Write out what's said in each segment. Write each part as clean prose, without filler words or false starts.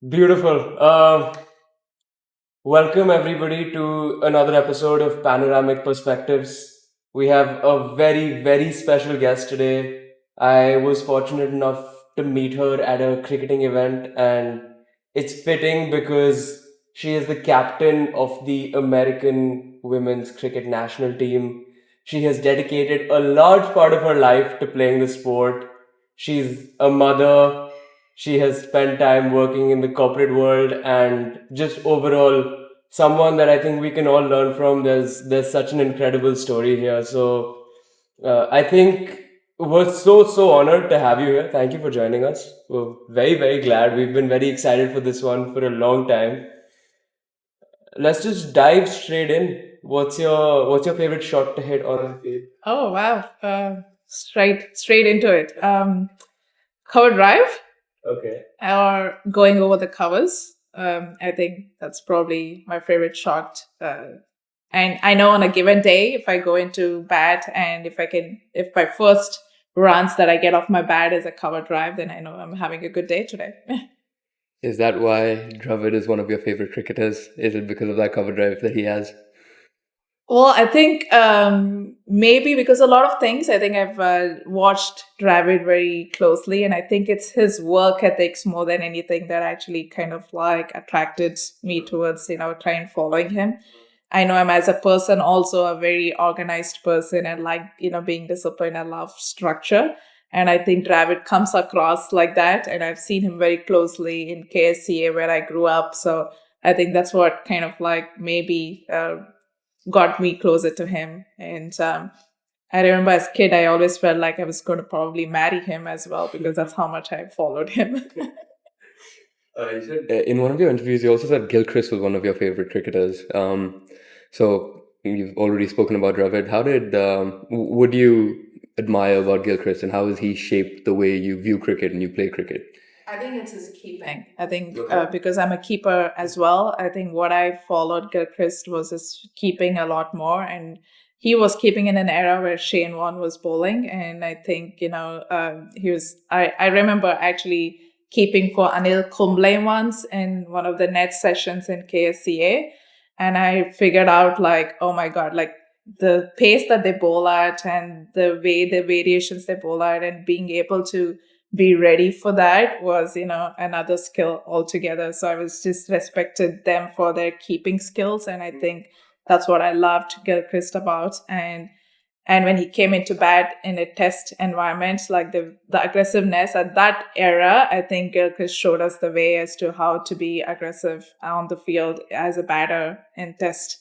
Beautiful. Welcome everybody to another episode of Panoramic Perspectives. We have a very, very special guest today. I was fortunate enough to meet her at a cricketing event, and it's fitting because she is the captain of the American women's cricket national team. She has dedicated a large part of her life to playing the sport. She's a mother, she has spent time working in the corporate world, and just overall someone that I think we can all learn from. There's such an incredible story here. So I think we're so honored to have you here. Thank you for joining us. We're very glad. We've been very excited for this one for a long time. Let's just dive straight in. What's your favorite shot to hit on the field? Oh wow! Straight into it. Cover drive Okay. or going over the covers. I think that's probably my favorite shot. And I know on a given day, if I go into bat and if my first runs that I get off my bat is a cover drive, then I know I'm having a good day today. Is that why Dravid is one of your favorite cricketers? Is it because of that cover drive that he has? Well, I think maybe because a lot of things, I think I've watched Dravid very closely, and I think it's his work ethics more than anything that actually kind of like attracted me towards, trying following him. I know him as a person, also a very organized person, and like, being disciplined. I love structure. And I think Dravid comes across like that. And I've seen him very closely in KSCA where I grew up. So I think that's what kind of like maybe got me closer to him. And I remember as a kid, I always felt like I was going to probably marry him as well because that's how much I followed him. You said in one of your interviews, you also said Gilchrist was one of your favorite cricketers. So you've already spoken about Dravid. How did would you admire about Gilchrist, and how has he shaped the way you view cricket and you play cricket? I think it's his keeping. I think because I'm a keeper as well, I think what I followed Gilchrist was his keeping a lot more. And he was keeping in an era where Shane Warne was bowling. And I think, I remember actually keeping for Anil Kumble once in one of the net sessions in KSCA. And I figured out like, oh my God, like the pace that they bowl at and the way the variations they bowl at and being able to be ready for that was, another skill altogether. So I was just respected them for their keeping skills. And I think that's what I loved Gilchrist about. And when he came into bat in a test environment, like the aggressiveness at that era, I think Gilchrist showed us the way as to how to be aggressive on the field as a batter in test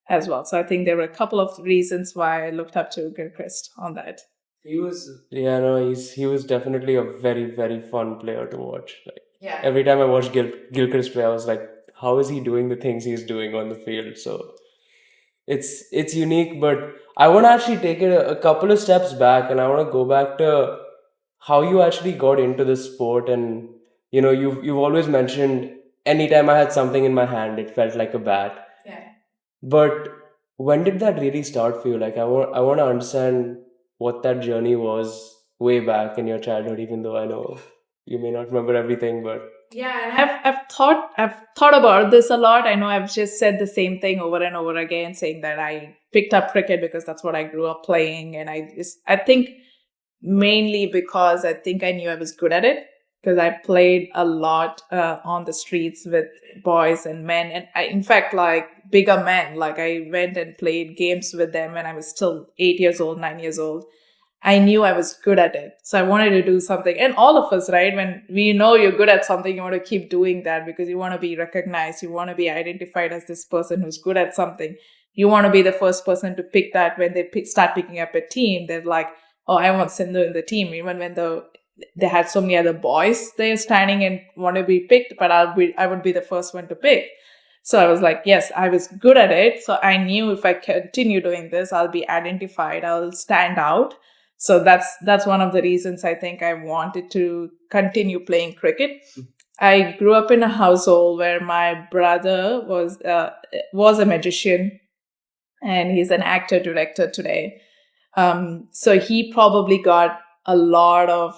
as well. So I think there were a couple of reasons why I looked up to Gilchrist on that. Yeah, no, he was definitely a very fun player to watch. Like Yeah. every time I watched Gilchrist play, I was like, how is he doing the things he's doing on the field? So it's unique, but I want to actually take it a couple of steps back, and I want to go back to how you actually got into this sport. And you've always mentioned anytime I had something in my hand, it felt like a bat. Yeah. But when did that really start for you? Like I want to understand what that journey was way back in your childhood, even though I know you may not remember everything, but Yeah, and I've thought about this a lot. I know I've just said the same thing over and over again, saying that I picked up cricket because that's what I grew up playing, and I think mainly because I think I knew I was good at it because I played a lot on the streets with boys and men, and in fact, like bigger men. Like I went and played games with them when I was still 8 years old, 9 years old. I knew I was good at it. So I wanted to do something. And all of us, right? When we know you're good at something, you want to keep doing that because you want to be recognized. You want to be identified as this person who's good at something. You want to be the first person to pick that when they start picking up a team. They're like, oh, I want Sindhu in the team. Even when they had so many other boys there standing and want to be picked, but I would be the first one to pick. So I was like, yes, I was good at it. So I knew if I continue doing this, I'll be identified. I'll stand out. So that's one of the reasons I think I wanted to continue playing cricket. I grew up in a household where my brother was a magician, and he's an actor director today. So he probably got a lot of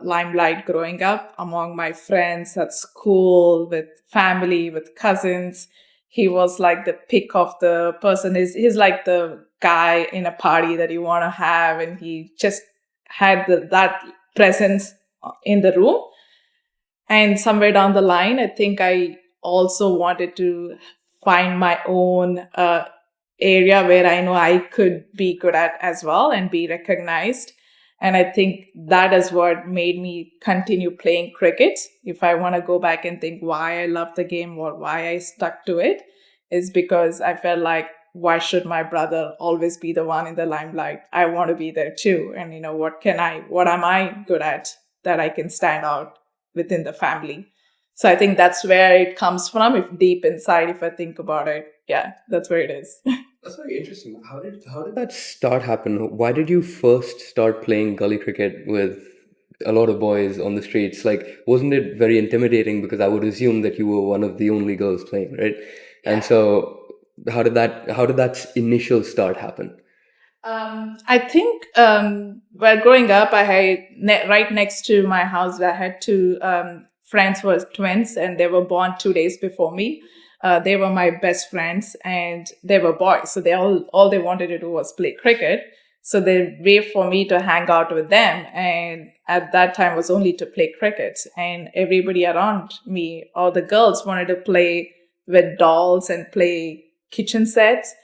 limelight growing up among my friends at school, with family, with cousins. He was like the pick of the person. He's like the guy in a party that you want to have, and he just had that presence in the room. And somewhere down the line, I think I also wanted to find my own area where I know I could be good at as well and be recognized. And I think that is what made me continue playing cricket. If I want to go back and think why I love the game or why I stuck to it, is because I felt like, why should my brother always be the one in the limelight? I want to be there too. And, what am I good at that I can stand out within the family? So I think that's where it comes from. If deep inside, if I think about it, yeah, that's where it is. That's very interesting. How did that start happen? Why did you first start playing gully cricket with a lot of boys on the streets? Like, wasn't it very intimidating? Because I would assume that you were one of the only girls playing, right? And so, how did that initial start happen? I think, well, growing up, I had right next to my house, I had two friends who were twins, and they were born 2 days before me. They were my best friends, and they were boys, so all they wanted to do was play cricket. So they wait for me to hang out with them, and at that time was only to play cricket. And everybody around me, all the girls, wanted to play with dolls and play kitchen sets,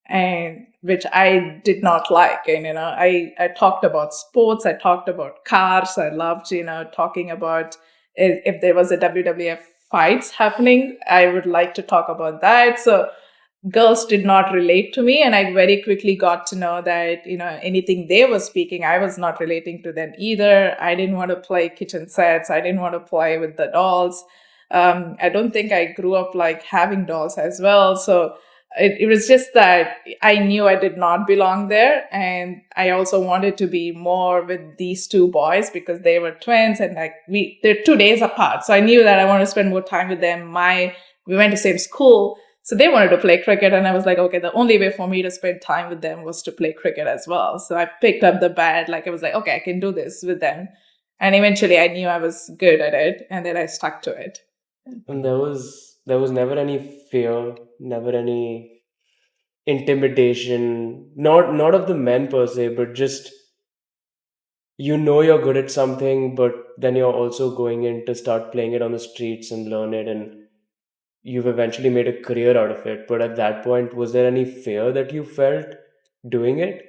and which I did not like. And I talked about sports, I talked about cars, I loved talking about if there was a WWF fights happening, I would like to talk about that. So girls did not relate to me, and I very quickly got to know that anything they were speaking, I was not relating to them either. I didn't want to play kitchen sets, I didn't want to play with the dolls. I don't think I grew up like having dolls as well. So it was just that I knew I did not belong there, and I also wanted to be more with these two boys because they were twins, and like they're 2 days apart, so I knew that I wanted to spend more time with them. We went to same school, so they wanted to play cricket, and I was like, okay, the only way for me to spend time with them was to play cricket as well. So I picked up the bat, like I was like, okay, I can do this with them, and eventually I knew I was good at it, and then I stuck to it. And there was never any fear, never any intimidation, not of the men per se, but just you're good at something, but then you're also going in to start playing it on the streets and learn it, and you've eventually made a career out of it. But at that point, was there any fear that you felt doing it?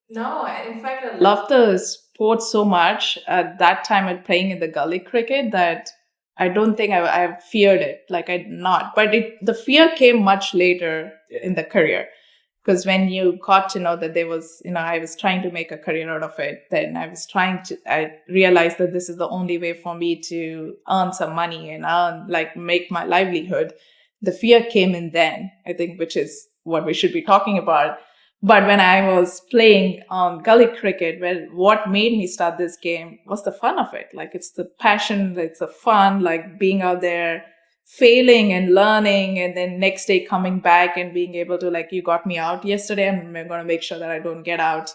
No, in fact, I love the sport so much at that time at playing in the gully cricket that I don't think I feared it. Like I not, but the fear came much later in the career, because when you got to know that there was, I was trying to make a career out of it, then I realized that this is the only way for me to earn some money and like make my livelihood. The fear came in then, I think, which is what we should be talking about. But when I was playing gully cricket, what made me start this game was the fun of it. Like it's the passion, it's the fun, like being out there, failing and learning, and then next day coming back and being able to, like, you got me out yesterday, and I'm going to make sure that I don't get out.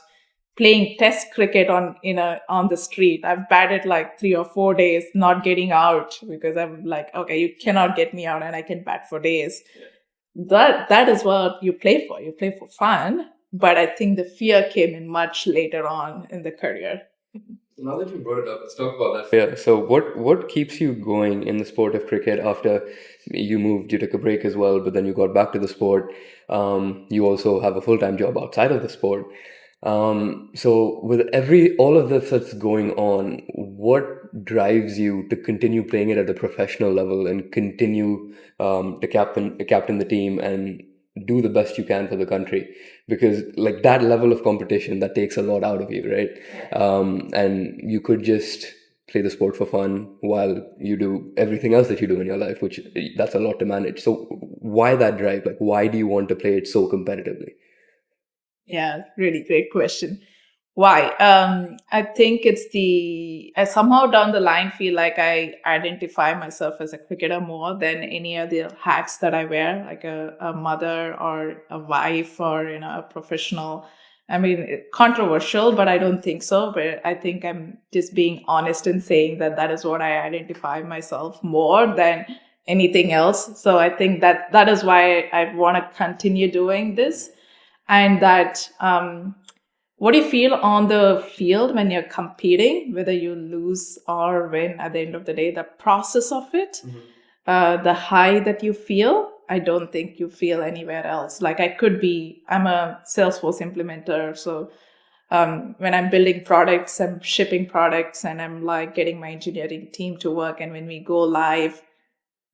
Playing test cricket on the street, I've batted like 3 or 4 days not getting out because I'm like, okay, you cannot get me out, and I can bat for days. That is what you play for. You play for fun. But I think the fear came in much later on in the career. Now that you brought it up, let's talk about that. Yeah. So what keeps you going in the sport of cricket after you took a break as well, but then you got back to the sport. You also have a full-time job outside of the sport. So with all of this that's going on, what drives you to continue playing it at a professional level and continue to captain the team and do the best you can for the country? Because like that level of competition, that takes a lot out of you, right? And you could just play the sport for fun while you do everything else that you do in your life, which that's a lot to manage. So why that drive? Like, why do you want to play it so competitively? Yeah, really great question. Why? I think I somehow down the line feel like I identify myself as a cricketer more than any other hats that I wear, like a mother or a wife or a professional. I mean, controversial, but I don't think so. But I think I'm just being honest in saying that that is what I identify myself more than anything else. So I think that that is why I want to continue doing this. And that what do you feel on the field when you're competing, whether you lose or win at the end of the day, the process of it, the high that you feel, I don't think you feel anywhere else. Like I'm a Salesforce implementer. So when I'm building products, I'm shipping products and I'm like getting my engineering team to work. And when we go live,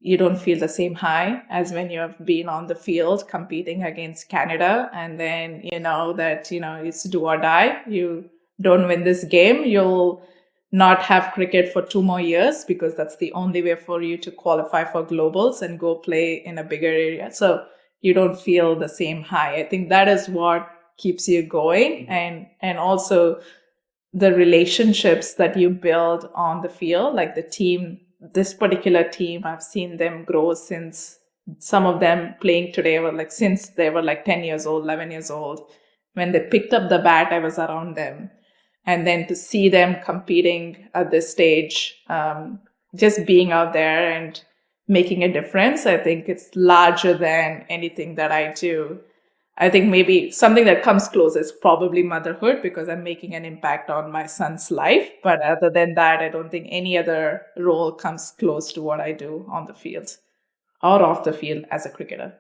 you don't feel the same high as when you have been on the field competing against Canada. And then you know that, it's do or die. You don't win this game, you'll not have cricket for 2 more years, because that's the only way for you to qualify for globals and go play in a bigger area. So you don't feel the same high. I think that is what keeps you going. And also the relationships that you build on the field, like the team, this particular team, I've seen them grow since, some of them playing today were like since they were like 10 years old, 11 years old. When they picked up the bat, I was around them. And then to see them competing at this stage, just being out there and making a difference, I think it's larger than anything that I do. I think maybe something that comes close is probably motherhood, because I'm making an impact on my son's life. But other than that, I don't think any other role comes close to what I do on the field or off the field as a cricketer.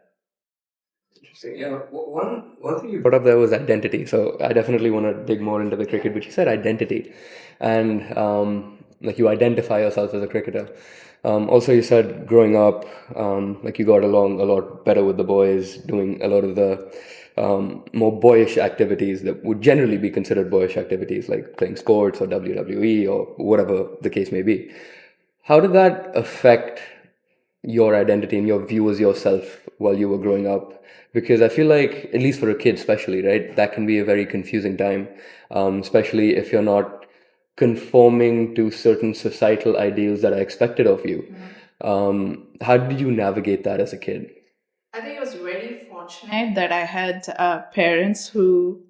Interesting. Yeah, one thing you brought up there was identity. So I definitely want to dig more into the cricket, but you said identity, and like you identify yourself as a cricketer. Also, you said growing up, like you got along a lot better with the boys, doing a lot of the more boyish activities that would generally be considered boyish activities, like playing sports or WWE or whatever the case may be. How did that affect your identity and your view as yourself while you were growing up? Because I feel like, at least for a kid especially, right, that can be a very confusing time, especially if you're not conforming to certain societal ideals that are expected of you. How did you navigate that as a kid? I think I was very fortunate that I had parents who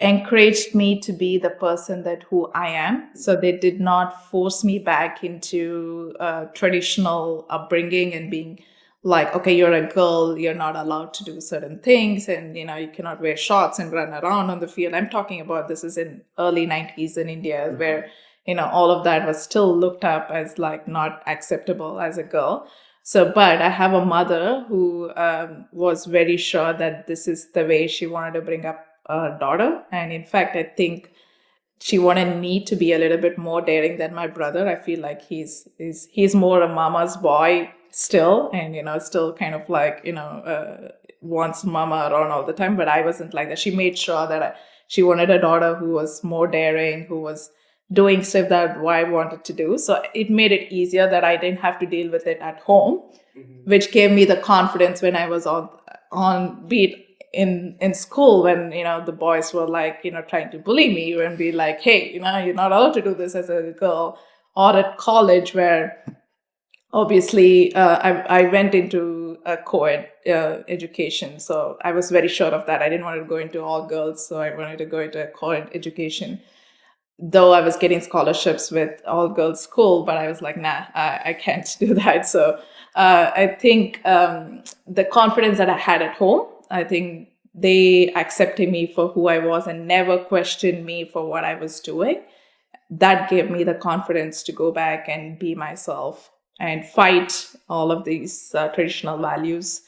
encouraged me to be the person that who I am. So they did not force me back into traditional upbringing and being like, okay, you're a girl, you're not allowed to do certain things, and you cannot wear shorts and run around on the field. I'm talking about this is in early 90s in India, where all of that was still looked up as like not acceptable as a girl. So, but I have a mother who was very sure that this is the way she wanted to bring up a daughter. And in fact, I think she wanted me to be a little bit more daring than my brother. I feel like he's more a mama's boy still, and still kind of like wants mama around all the time. But I wasn't like that. She made sure that she wanted a daughter who was more daring, who was doing stuff that I wanted to do. So it made it easier that I didn't have to deal with it at home, which gave me the confidence when I was on beat in school, when the boys were like trying to bully me and be like, hey, you're not allowed to do this as a girl. Or at college, where obviously I went into a co-ed education, so I was very sure of that. I didn't want to go into all girls, so I wanted to go into a co-ed education, though I was getting scholarships with all girls school. But I was like, nah, I can't do that. So I think the confidence that I had at home, I think they accepted me for who I was and never questioned me for what I was doing. That gave me the confidence to go back and be myself and fight all of these traditional values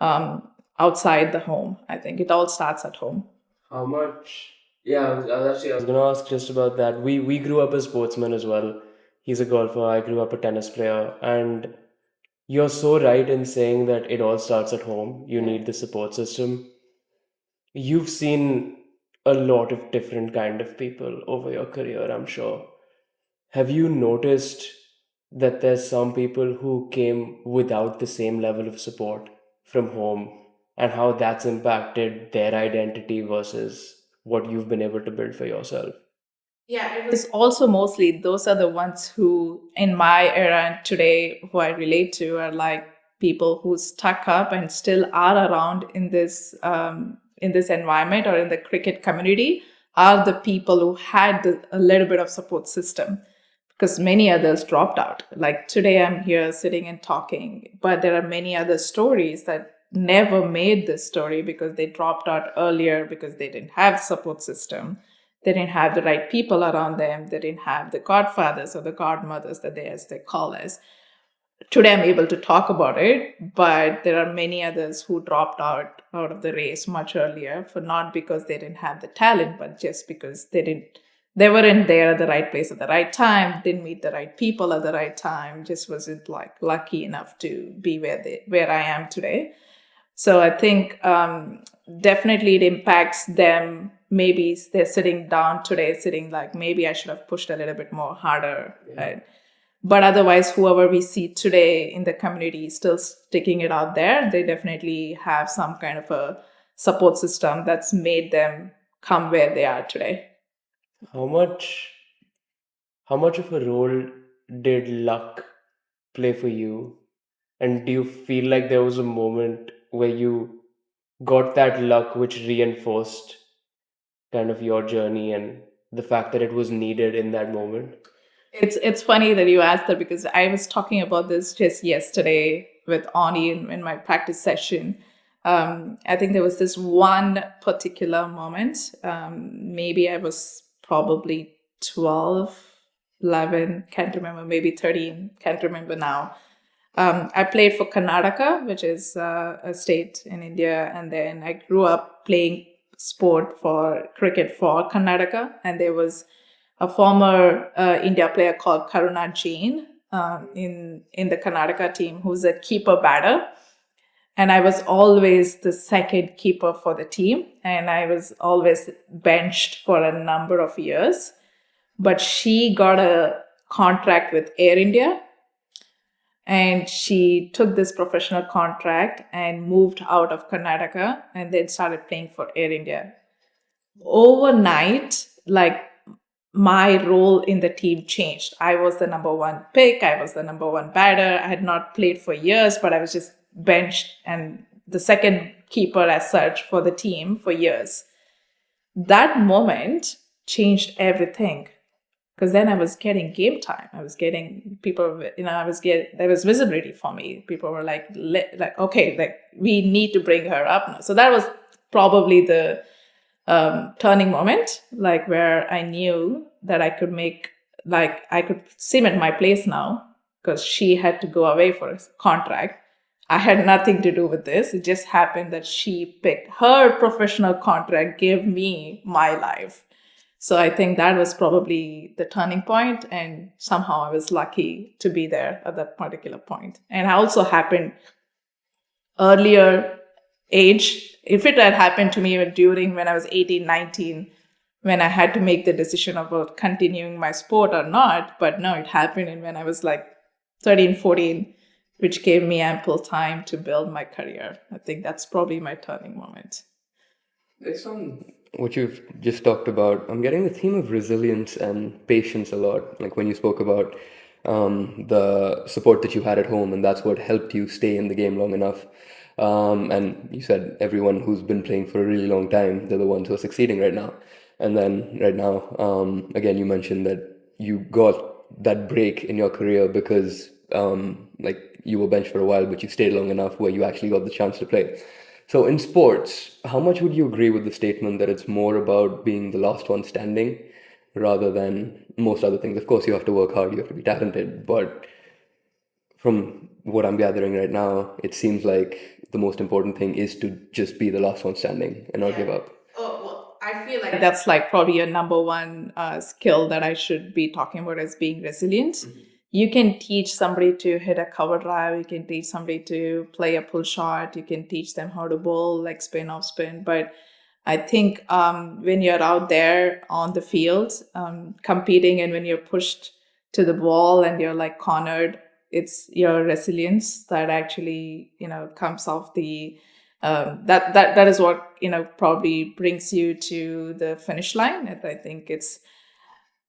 outside the home. I think it all starts at home. How much? Yeah, I was gonna ask just about that. We grew up as sportsmen as well. He's a golfer. I grew up a tennis player, and you're so right in saying that it all starts at home. You need the support system. You've seen a lot of different kind of people over your career, I'm sure. Have you noticed that there's some people who came without the same level of support from home, and how that's impacted their identity versus what you've been able to build for yourself? Yeah, it was also mostly those are the ones who, in my era and today, who I relate to are like people who stuck up and still are around in this in this environment or in the cricket community are the people who had a little bit of support system, because many others dropped out. Like today, I'm here sitting and talking, but there are many other stories that never made this story because they dropped out earlier because they didn't have support system. They didn't have the right people around them. They didn't have the godfathers or the godmothers that they, as they call us. Today I'm able to talk about it, but there are many others who dropped out of the race much earlier, for not because they didn't have the talent, but just because they weren't there at the right place at the right time, didn't meet the right people at the right time, just wasn't like lucky enough to be where I am today. So I think definitely it impacts them. Maybe they're sitting down today, sitting like, maybe I should have pushed a little bit more harder. Yeah. Right? But otherwise, whoever we see today in the community still sticking it out there, they definitely have some kind of a support system that's made them come where they are today. How much how much of a role did luck play for you? And do you feel like there was a moment where you got that luck which reinforced kind of your journey and the fact that it was needed in that moment? It's funny that you asked that, because I was talking about this just yesterday with Ani in my practice session. I think there was this one particular moment. Maybe I was probably 12, 11, can't remember, maybe 13, can't remember now. I played for Karnataka, which is a state in India, and then I grew up playing sport for cricket for Karnataka, and there was a former India player called Karuna Jain in the Karnataka team, who's a keeper batter. And I was always the second keeper for the team, and I was always benched for a number of years. But she got a contract with Air India, and she took this professional contract and moved out of Karnataka and then started playing for Air India. Overnight, like, my role in the team changed. I was the number one pick. I was the number one batter. I had not played for years, but I was just benched and the second keeper as such for the team for years. That moment changed everything, because then I was getting game time. I was getting people, there was visibility for me. People were like, okay, like, we need to bring her up now. So that was probably the turning moment, like, where I knew that I could cement my place now, because she had to go away for a contract. I had nothing to do with this. It just happened that she picked her professional contract, gave me my life. So I think that was probably the turning point, and somehow I was lucky to be there at that particular point. And I also happened earlier age. If it had happened to me during when I was 18, 19, when I had to make the decision about continuing my sport or not, but no, it happened when I was like 13, 14, which gave me ample time to build my career. I think that's probably my turning moment. Based on what you've just talked about, I'm getting the theme of resilience and patience a lot. Like when you spoke about the support that you had at home, and that's what helped you stay in the game long enough. And you said everyone who's been playing for a really long time, they're the ones who are succeeding right now. And then right now, again, you mentioned that you got that break in your career because like you were benched for a while, but you stayed long enough where you actually got the chance to play. So in sports, how much would you agree with the statement that it's more about being the last one standing rather than most other things? Of course, you have to work hard, you have to be talented, but from what I'm gathering right now, it seems like the most important thing is to just be the last one standing and not give up. Oh, well, I feel like that's like probably a number one skill that I should be talking about, as being resilient. Mm-hmm. You can teach somebody to hit a cover drive. You can teach somebody to play a pull shot. You can teach them how to bowl, like spin off spin. But I think when you're out there on the field competing, and when you're pushed to the ball and you're like cornered, it's your resilience that actually comes off the that is what probably brings you to the finish line. And I think it's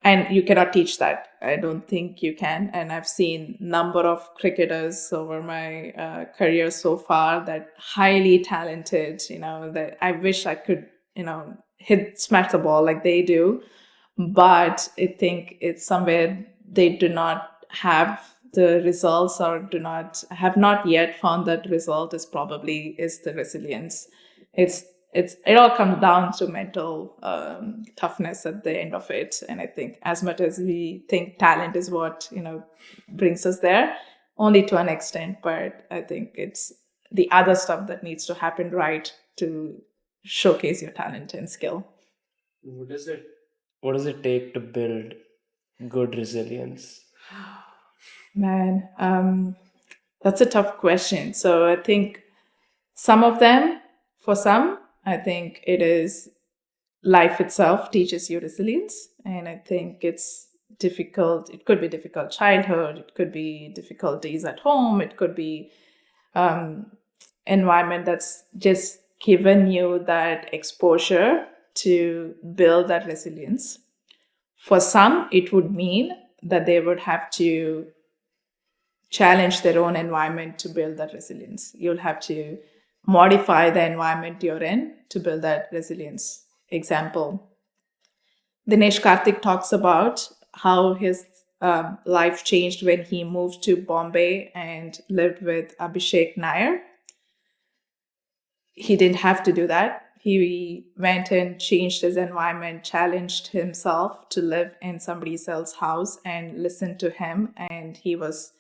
and you cannot teach that. I don't think you can. And I've seen number of cricketers over my career so far that highly talented, that I wish I could, smash the ball like they do. But I think it's somewhere they do not have the results, or have not yet found that result is the resilience. It all comes down to mental toughness at the end of it. And I think as much as we think talent is what brings us there, only to an extent, but I think it's the other stuff that needs to happen right to showcase your talent and skill. What does it take to build good resilience? Man, that's a tough question. So I think for some, I think it is life itself teaches you resilience. And I think it's difficult. It could be difficult childhood. It could be difficulties at home. It could be environment that's just given you that exposure to build that resilience. For some, it would mean that they would have to challenge their own environment to build that resilience. You'll have to modify the environment you're in to build that resilience. Example, Dinesh Karthik talks about how his life changed when he moved to Bombay and lived with Abhishek Nair. He didn't have to do that. He went and changed his environment, challenged himself to live in somebody else's house and listen to him. And he was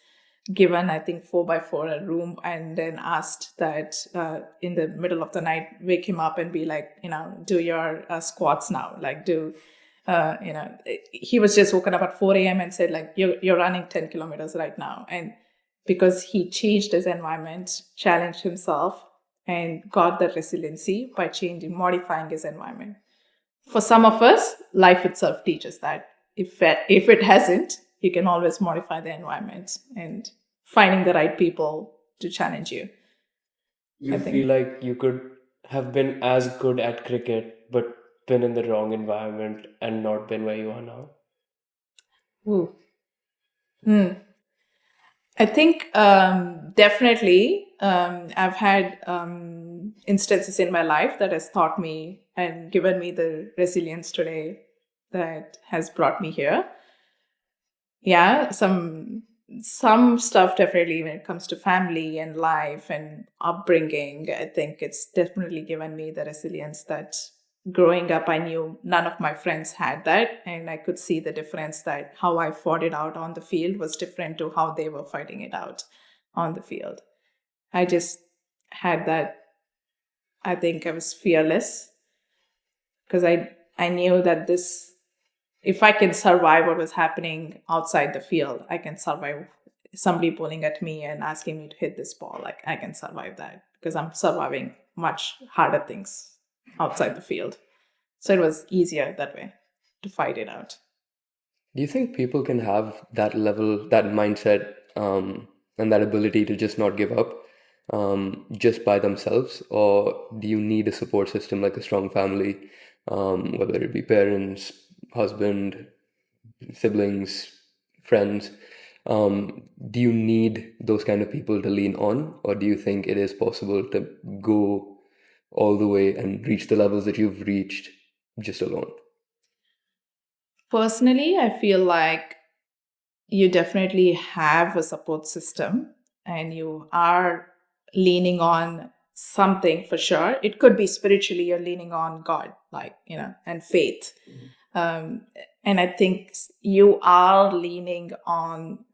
given, I think, 4x4 a room, and then asked that in the middle of the night, wake him up and be like, do your squats now. Like, he was just woken up at 4 a.m. and said, like, you're running 10 kilometers right now. And because he changed his environment, challenged himself, and got that resiliency by modifying his environment. For some of us, life itself teaches that. If it hasn't, you can always modify the environment and finding the right people to challenge you. You feel like you could have been as good at cricket, but been in the wrong environment and not been where you are now? Ooh. I think definitely I've had instances in my life that has taught me and given me the resilience today that has brought me here. Yeah, some stuff definitely when it comes to family and life and upbringing. I think it's definitely given me the resilience that growing up I knew none of my friends had that, and I could see the difference that how I fought it out on the field was different to how they were fighting it out on the field. I just had that. I think I was fearless because I knew that if I can survive what was happening outside the field, I can survive somebody pulling at me and asking me to hit this ball. Like, I can survive that because I'm surviving much harder things outside the field. So it was easier that way to fight it out. Do you think people can have that level, that mindset, and that ability to just not give up just by themselves? Or do you need a support system like a strong family, whether it be parents, husband, siblings, friends? Do you need those kind of people to lean on? Or do you think it is possible to go all the way and reach the levels that you've reached just alone? Personally, I feel like you definitely have a support system and you are leaning on something for sure. It could be spiritually, you're leaning on God, and faith. And I think you are leaning on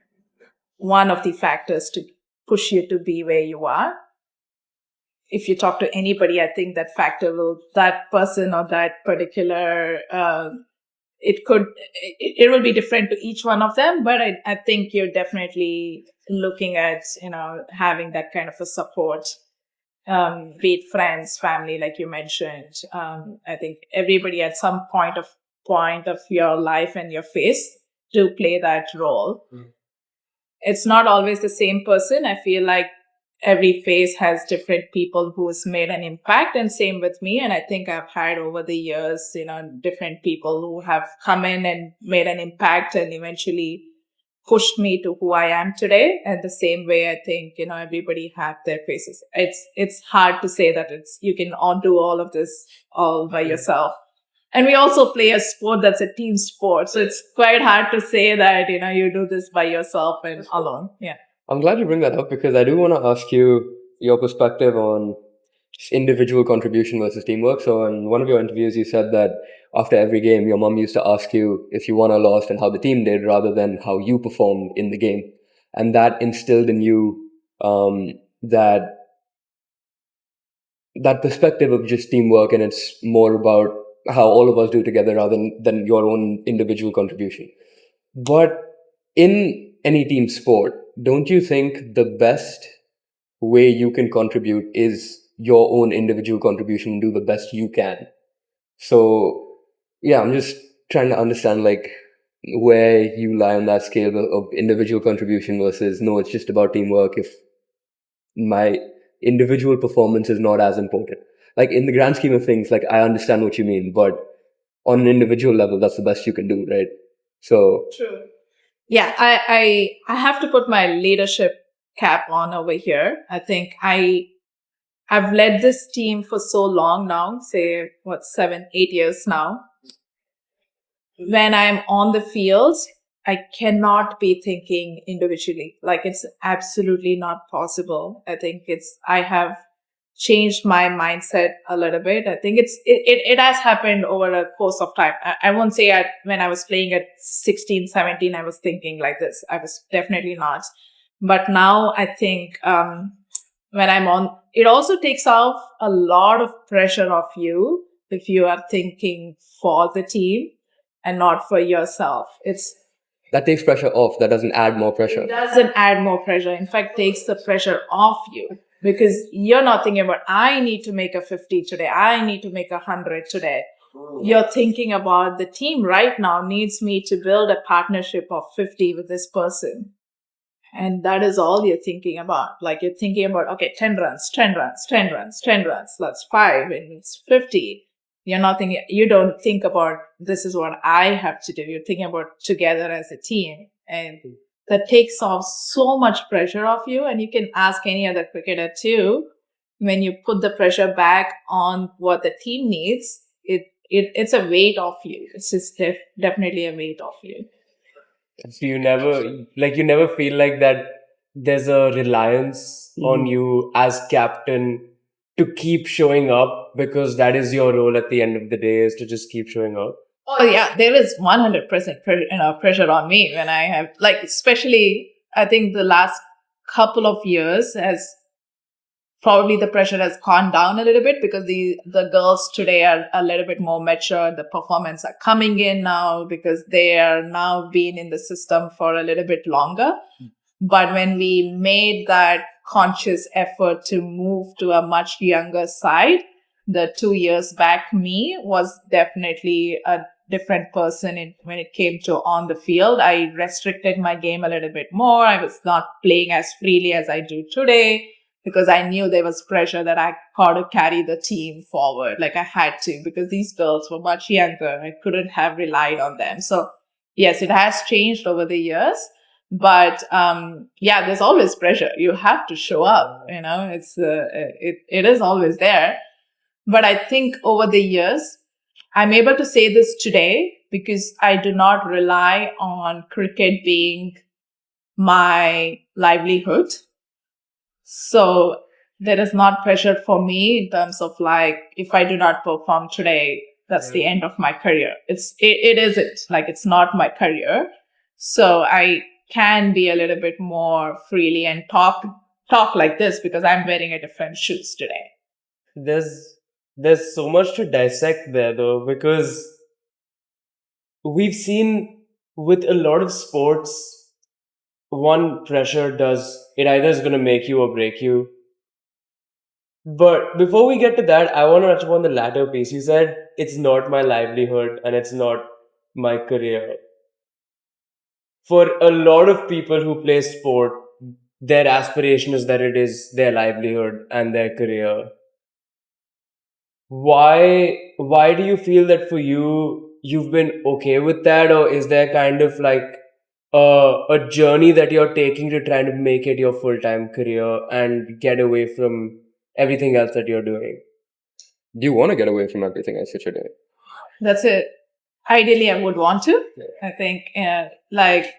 one of the factors to push you to be where you are. If you talk to anybody, I think that person or that particular it will be different to each one of them, but I think you're definitely looking at having that kind of a support, be it friends, family, like you mentioned. I think everybody at some point of your life and your phase to play that role. It's not always the same person. I feel like every phase has different people who's made an impact, and same with me. And I think I've had over the years, different people who have come in and made an impact and eventually pushed me to who I am today. And the same way, I think, everybody had their phases. It's hard to say that you can all do all of this all by yourself. And we also play a sport that's a team sport. So it's quite hard to say that, you do this by yourself and alone. Yeah. I'm glad you bring that up because I do want to ask you your perspective on just individual contribution versus teamwork. So in one of your interviews, you said that after every game, your mom used to ask you if you won or lost and how the team did rather than how you performed in the game. And that instilled in you that perspective of just teamwork, and it's more about how all of us do together rather than your own individual contribution. But in any team sport, don't you think the best way you can contribute is your own individual contribution and do the best you can? So yeah, I'm just trying to understand like where you lie on that scale of individual contribution versus no, it's just about teamwork. If my individual performance is not as important, like in the grand scheme of things, like I understand what you mean, but on an individual level, that's the best you can do, right? So True. Yeah, I have to put my leadership cap on over here. I think I've led this team for so long now, say 7, 8 years now. When I'm on the field, I cannot be thinking individually. Like it's absolutely not possible. I think I have changed my mindset a little bit. I think it has happened over a course of time. I won't say when I was playing at 16, 17, I was thinking like this. I was definitely not. But now I think, when I'm on, it also takes off a lot of pressure off you if you are thinking for the team and not for yourself. that takes pressure off. That doesn't add more pressure. It doesn't add more pressure. In fact, takes the pressure off you because you're not thinking about, I need to make a 50 today. I need to make 100 today. You're thinking about the team right now needs me to build a partnership of 50 with this person. And that is all you're thinking about. Like you're thinking about, okay, 10 runs, 10 runs, 10 runs, 10 runs. That's 5 and it's 50. You're not thinking, you don't think about this is what I have to do. You're thinking about together as a team. And that takes off so much pressure off you. And you can ask any other cricketer too. When you put the pressure back on what the team needs, it's a weight off you. It's just definitely a weight off you. So you never feel like that there's a reliance on you as captain to keep showing up because that is your role at the end of the day is to just keep showing up. Oh yeah, there is 100% pressure on me when I have, like, especially I think the last couple of years has probably the pressure has gone down a little bit because the girls today are a little bit more mature. The performance are coming in now because they are now being in the system for a little bit longer. But when we made that conscious effort to move to a much younger side, the 2 years back me was definitely a different person when it came to on the field. I restricted my game a little bit more. I was not playing as freely as I do today because I knew there was pressure that I got to carry the team forward. Like I had to, because these girls were much younger. I couldn't have relied on them. So yes, it has changed over the years. But yeah, there's always pressure. You have to show up. It is always there. But I think over the years, I'm able to say this today because I do not rely on cricket being my livelihood. So there is not pressure for me in terms of like, if I do not perform today, that's the end of my career. It isn't like, it's not my career. So I can be a little bit more freely and talk like this because I'm wearing a different shoes today. There's so much to dissect there though, because we've seen with a lot of sports, one pressure it either is going to make you or break you. But before we get to that, I want to touch upon the latter piece. You said it's not my livelihood and it's not my career. For a lot of people who play sport, their aspiration is that it is their livelihood and their career. Why do you feel that for you you've been okay with that, or is there kind of like a journey that you're taking to try to make it your full-time career and get away from everything else that you're doing? Do you want to get away from everything else that you're doing? That's it. Ideally, I would want to. I think, like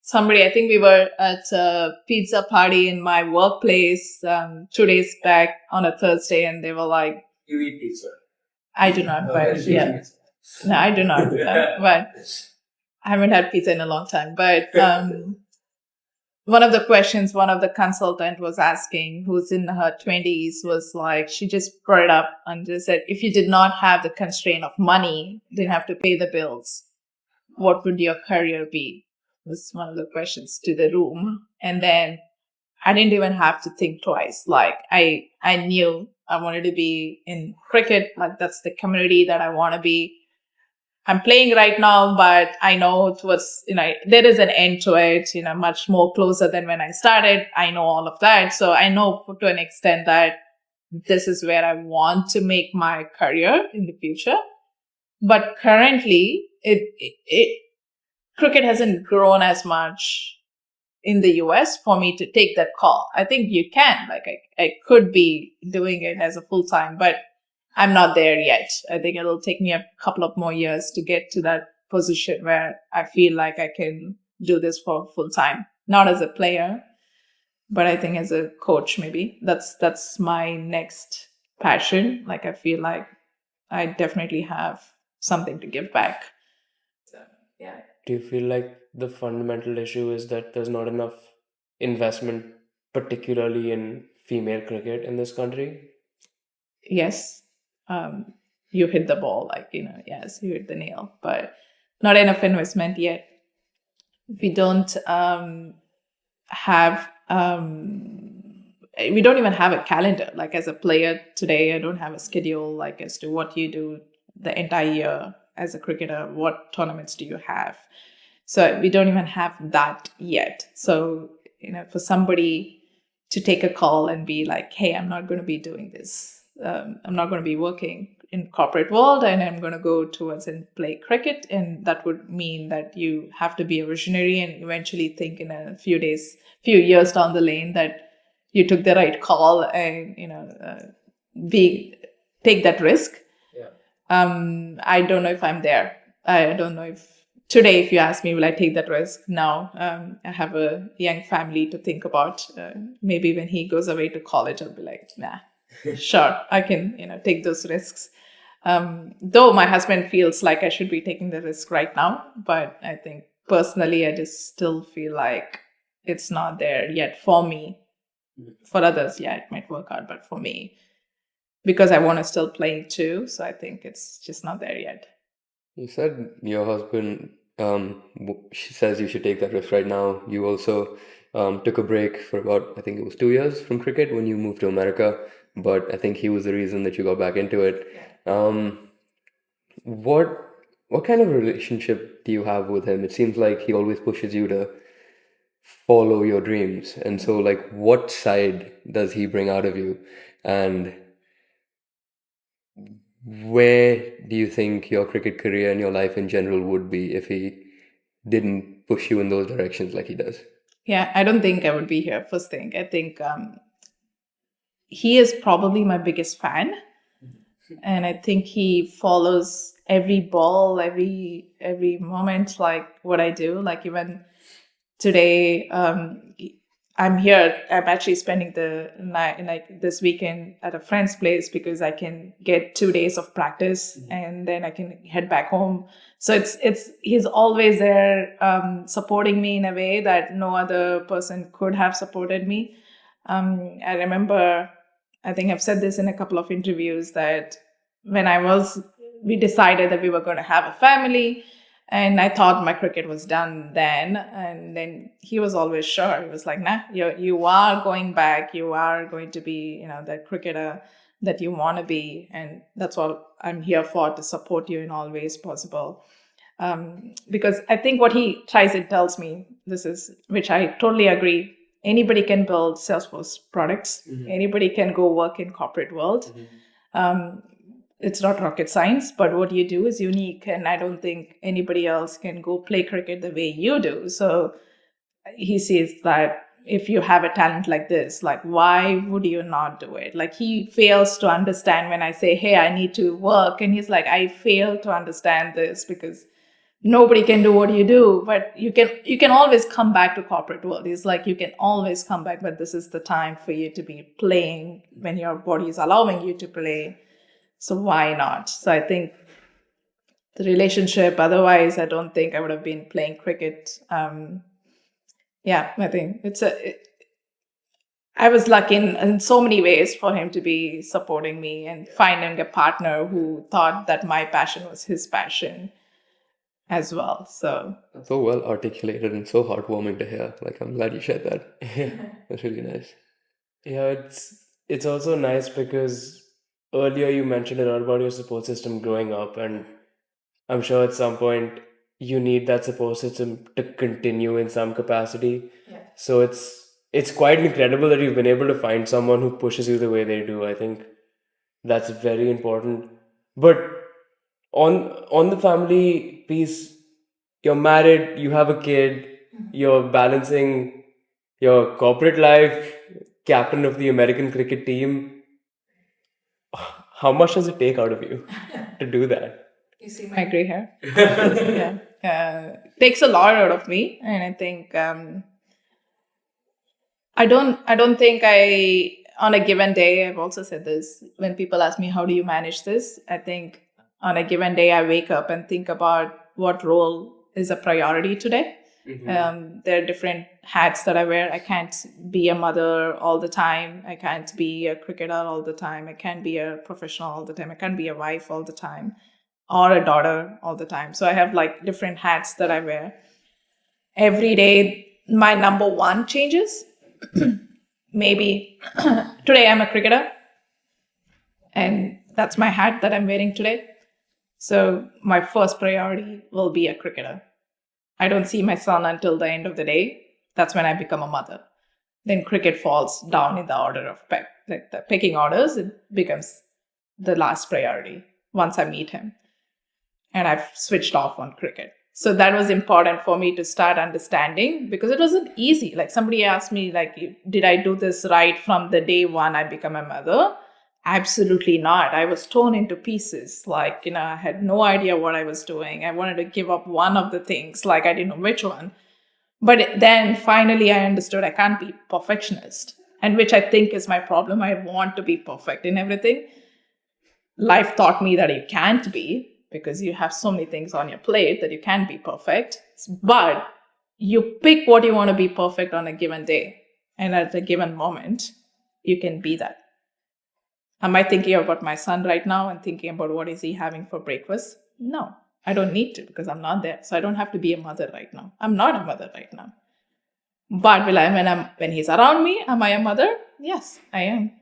somebody, I think we were at a pizza party in my workplace 2 days back on a Thursday, and they were like, You eat pizza. I do not, but yeah. No, I do not. But I haven't had pizza in a long time. But one of the questions one of the consultant was asking, who's in her 20s, was like, she just brought it up and just said, if you did not have the constraint of money, didn't have to pay the bills, what would your career be? Was one of the questions to the room. And then I didn't even have to think twice. Like I knew I wanted to be in cricket. Like that's the community that I want to be. I'm playing right now, but I know towards, there is an end to it, much more closer than when I started. I know all of that. So I know to an extent that this is where I want to make my career in the future. But currently, cricket hasn't grown as much in the US for me to take that call. I think you can, like I could be doing it as a full time, but I'm not there yet. I think it'll take me a couple of more years to get to that position where I feel like I can do this for full time. Not as a player, but I think as a coach, maybe. That's my next passion. Like I feel like I definitely have something to give back. So yeah. Do you feel like the fundamental issue is that there's not enough investment, particularly in female cricket in this country? Yes, you hit the ball, like, yes, you hit the nail, but not enough investment yet. We don't have, we don't even have a calendar. Like as a player today, I don't have a schedule, like as to what you do the entire year as a cricketer, what tournaments do you have? So we don't even have that yet. So, for somebody to take a call and be like, hey, I'm not going to be doing this. I'm not going to be working in corporate world and I'm going to go towards and play cricket. And that would mean that you have to be a visionary and eventually think in a few years down the lane that you took the right call and, take that risk. Yeah. I don't know if I'm there. I don't know if today, if you ask me, will I take that risk? No. I have a young family to think about. Maybe when he goes away to college, I'll be like, nah, sure, I can, take those risks. Though my husband feels like I should be taking the risk right now, but I think personally, I just still feel like it's not there yet for me. For others, yeah, it might work out, but for me, because I want to still play too, so I think it's just not there yet. You said your husband she says you should take that risk right now. You also took a break for about, I think it was 2 years from cricket when you moved to America, but I think he was the reason that you got back into it. What what kind of relationship do you have with him? It seems like he always pushes you to follow your dreams. And so, like, what side does he bring out of you? And where do you think your cricket career and your life in general would be if he didn't push you in those directions like he does? Yeah, I don't think I would be here. First thing, I think he is probably my biggest fan, and I think he follows every ball, every moment, like what I do. Like even today, I'm here. I'm actually spending the night, like this weekend, at a friend's place because I can get 2 days of practice and then I can head back home. So it's he's always there, supporting me in a way that no other person could have supported me. I remember, I think I've said this in a couple of interviews, that when we decided that we were going to have a family, and I thought my cricket was done then. And then he was always sure. He was like, nah, you are going back. You are going to be, the cricketer that you want to be. And that's what I'm here for, to support you in all ways possible. Because I think what he tries and tells me, which I totally agree. anybody can build Salesforce products. Anybody can go work in corporate world. It's not rocket science, but what you do is unique, and I don't think anybody else can go play cricket the way you do. So he says that if you have a talent like this, like, why would you not do it? Like, he fails to understand when I say, hey, I need to work, and he's like, I fail to understand this because nobody can do what you do, but you can always come back to corporate world. It's like, you can always come back, but this is the time for you to be playing when your body is allowing you to play. So why not? So I think the relationship, otherwise I don't think I would have been playing cricket. I think I was lucky in so many ways for him to be supporting me and finding a partner who thought that my passion was his passion as well. So well articulated and so heartwarming to hear. Like, I'm glad you shared that. That's really nice. Yeah, it's also nice because earlier you mentioned a lot about your support system growing up, and I'm sure at some point you need that support system to continue in some capacity. Yeah. So it's quite incredible that you've been able to find someone who pushes you the way they do. I think that's very important. But on the family piece, you're married, you have a kid, you're balancing your corporate life, captain of the American cricket team. How much does it take out of you to do that? You see my gray hair? Takes a lot out of me, and I think I don't think I on a given day. I've also said this when people ask me how do you manage this. I think on a given day I wake up and think about what role is a priority today. There are different hats that I wear. I can't be a mother all the time. I can't be a cricketer all the time. I can't be a professional all the time. I can't be a wife all the time or a daughter all the time. So I have like different hats that I wear. Every day, my number one changes. Maybe today I'm a cricketer, and that's my hat that I'm wearing today. So my first priority will be a cricketer. I don't see my son until the end of the day. That's when I become a mother. Then cricket falls down in the order of like the pecking orders. It becomes the last priority once I meet him. And I've switched off on cricket. So that was important for me to start understanding because it wasn't easy. Like somebody asked me, like, did I do this right from the day one I become a mother? Absolutely not. I was torn into pieces. Like, I had no idea what I was doing. I wanted to give up one of the things, like I didn't know which one. But then finally I understood I can't be perfectionist, and which I think is my problem. I want to be perfect in everything. Life taught me that you can't be, because you have so many things on your plate that you can't be perfect. But you pick what you want to be perfect on a given day. And at a given moment, you can be that. Am I thinking about my son right now and thinking about what is he having for breakfast? No, I don't need to because I'm not there. So I don't have to be a mother right now. I'm not a mother right now. But when he's around me, am I a mother? Yes, I am.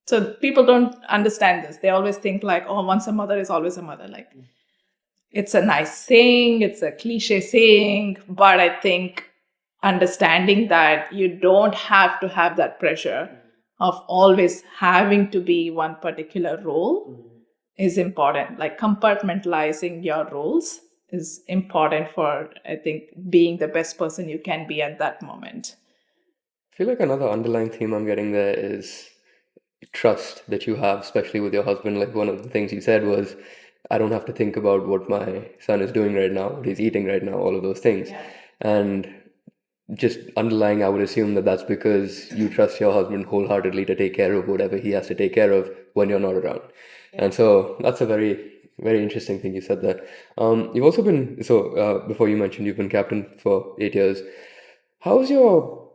So people don't understand this. They always think like, oh, once a mother is always a mother. Like, it's a nice saying, it's a cliche saying, but I think understanding that you don't have to have that pressure of always having to be one particular role is important. Like compartmentalizing your roles is important for, I think, being the best person you can be at that moment. I feel like another underlying theme I'm getting there is trust that you have, especially with your husband. Like one of the things you said was, I don't have to think about what my son is doing right now, what he's eating right now, all of those things. Yeah. And just underlying, I would assume that that's because you trust your husband wholeheartedly to take care of whatever he has to take care of when you're not around. And so that's a very, very interesting thing you said there. You've also been, before you mentioned you've been captain for 8 years. How's your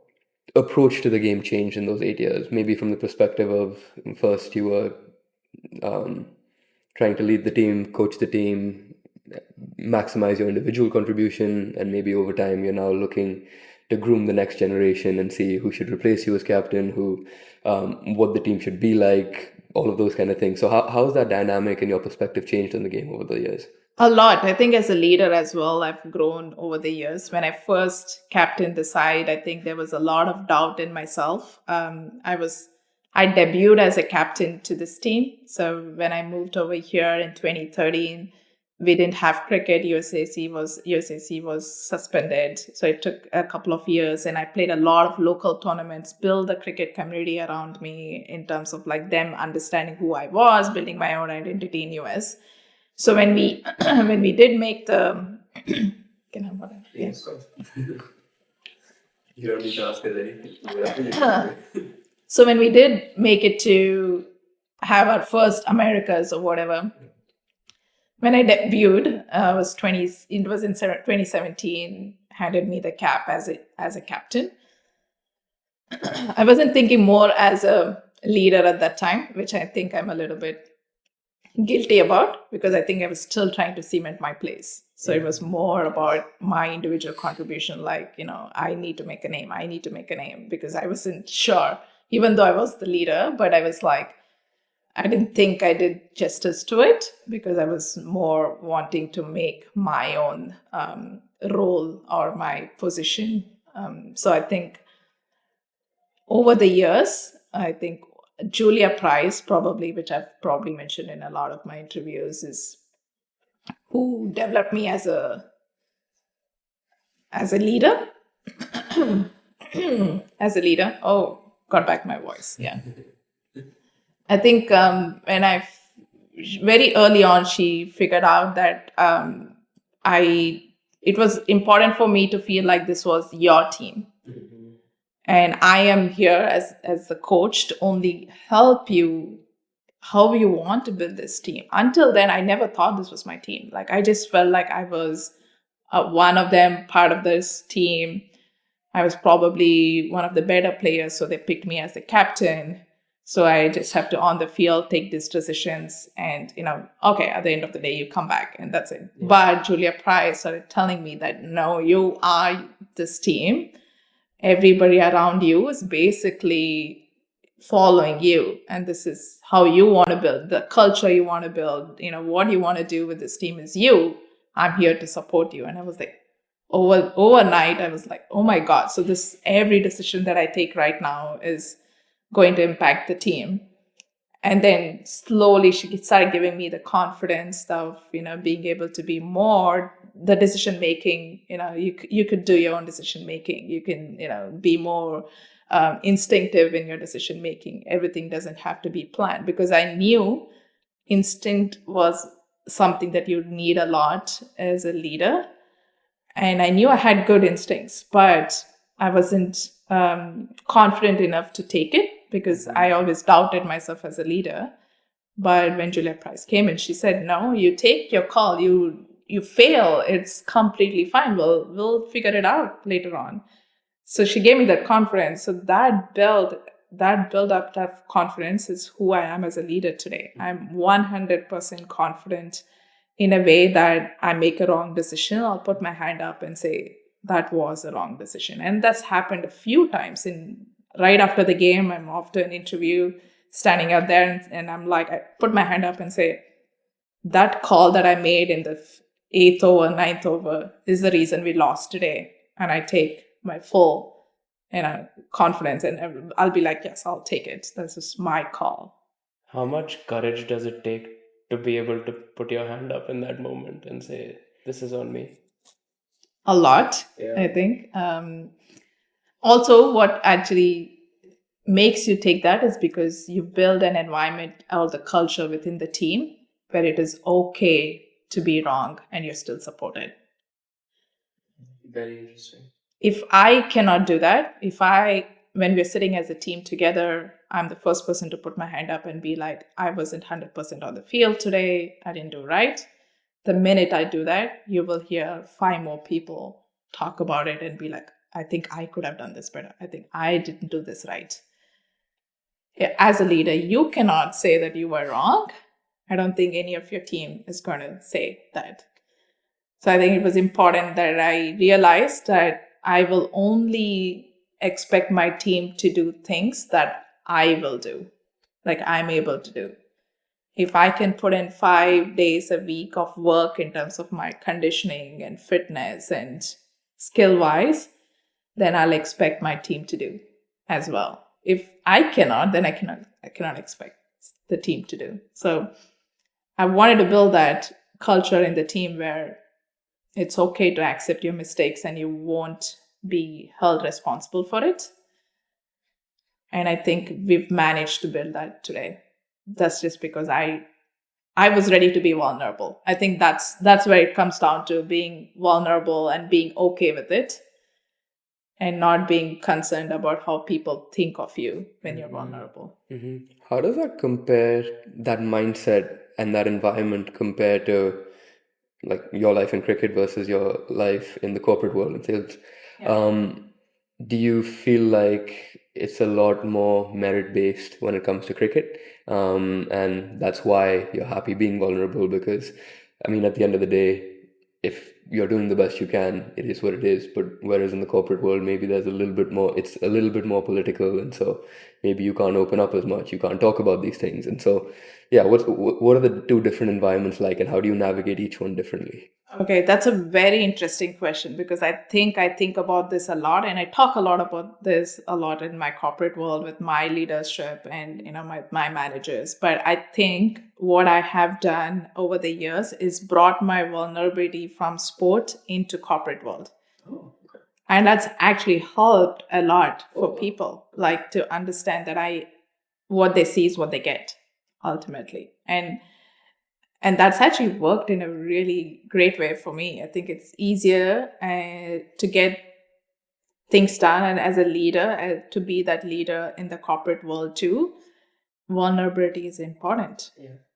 approach to the game changed in those 8 years? Maybe from the perspective of first you were trying to lead the team, coach the team, maximize your individual contribution, and maybe over time you're now looking to groom the next generation and see who should replace you as captain, what the team should be like, all of those kind of things. So how's that dynamic and your perspective changed in the game over the years? A lot. I think as a leader as well, I've grown over the years. When I first captained the side, I think there was a lot of doubt in myself. I debuted as a captain to this team. So when I moved over here in 2013, we didn't have cricket. USAC was suspended. So it took a couple of years, and I played a lot of local tournaments, build the cricket community around me in terms of like them understanding who I was, building my own identity in US. So when we when we did make the can I have water? Yes. You don't need to ask us anything. So when we did make it to have our first Americas or whatever, when I debuted, was 20. It was in 2017. Handed me the cap as a captain. I wasn't thinking more as a leader at that time, which I think I'm a little bit guilty about, because I think I was still trying to cement my place. So it was more about my individual contribution, like, I need to make a name, because I wasn't sure, even though I was the leader, but I was like, I didn't think I did justice to it, because I was more wanting to make my own role or my position. So I think over the years, I think Julia Price, probably, which I've probably mentioned in a lot of my interviews, is who developed me as a leader. As a leader. Oh, got back my voice. Yeah. I think when very early on, she figured out that it was important for me to feel like this was your team. And I am here as the coach to only help you how you want to build this team. Until then, I never thought this was my team. Like, I just felt like I was one of them, part of this team. I was probably one of the better players, so they picked me as the captain. So I just have to, on the field, take these decisions and, okay, at the end of the day, you come back and that's it. Yeah. But Julia Price started telling me that, no, you are this team. Everybody around you is basically following you, and this is how you want to build the culture you want to build. What you want to do with this team is you. I'm here to support you. And I was like, overnight, I was like, oh my God. So this, every decision that I take right now is going to impact the team. And then slowly she started giving me the confidence of, being able to be more the decision making. You could do your own decision making. You can, be more instinctive in your decision making. Everything doesn't have to be planned, because I knew instinct was something that you need a lot as a leader. And I knew I had good instincts, but I wasn't confident enough to take it, because I always doubted myself as a leader. But when Julia Price came in, she said, no, you take your call. You fail. It's completely fine. We'll figure it out later on. So she gave me that confidence. So that build up that confidence is who I am as a leader today. I'm 100% confident in a way that I make a wrong decision, I'll put my hand up and say, that was a wrong decision. And that's happened a few times. Right after the game, I'm off to an interview, standing out there, and I'm like, I put my hand up and say, that call that I made in the 8th over, 9th over is the reason we lost today. And I take my full confidence, and I'll be like, yes, I'll take it. This is my call. How much courage does it take to be able to put your hand up in that moment and say, this is on me? A lot, yeah. I think. Also, what actually makes you take that is because you build an environment or the culture within the team where it is okay to be wrong and you're still supported. Very interesting. If I cannot do that, when we're sitting as a team together, I'm the first person to put my hand up and be like, I wasn't 100% on the field today. I didn't do right. The minute I do that, you will hear 5 more people talk about it and be like, I think I could have done this better. I think I didn't do this right. As a leader, you cannot say that you were wrong. I don't think any of your team is going to say that. So I think it was important that I realized that I will only expect my team to do things that I will do, like I'm able to do. if I can put in 5 days a week of work in terms of my conditioning and fitness and skill wise, then I'll expect my team to do as well. If I cannot, then I cannot expect the team to do. So I wanted to build that culture in the team where it's okay to accept your mistakes and you won't be held responsible for it. And I think we've managed to build that today. That's just because I was ready to be vulnerable. I think that's where it comes down to, being vulnerable and being okay with it, and not being concerned about how people think of you when you're vulnerable. How does that compare, that mindset and that environment, compare to like your life in cricket versus your life in the corporate world in sales? Do you feel like it's a lot more merit based when it comes to cricket? And that's why you're happy being vulnerable, because I mean, at the end of the day, if you're doing the best you can, it is what it is. But whereas in the corporate world, maybe there's a little bit more, it's a little bit more political, and so maybe you can't open up as much, you can't talk about these things. And so, yeah, what are the two different environments like, and how do you navigate each one differently? Okay, that's a very interesting question, because I think about this a lot, and I talk a lot about this a lot in my corporate world with my leadership and my managers. But I think what I have done over the years is brought my vulnerability from sport into corporate world. And that's actually helped a lot for people, like, to understand that what they see is what they get ultimately. And that's actually worked in a really great way for me. I think it's easier to get things done, and as a leader, to be that leader in the corporate world too. Vulnerability is important.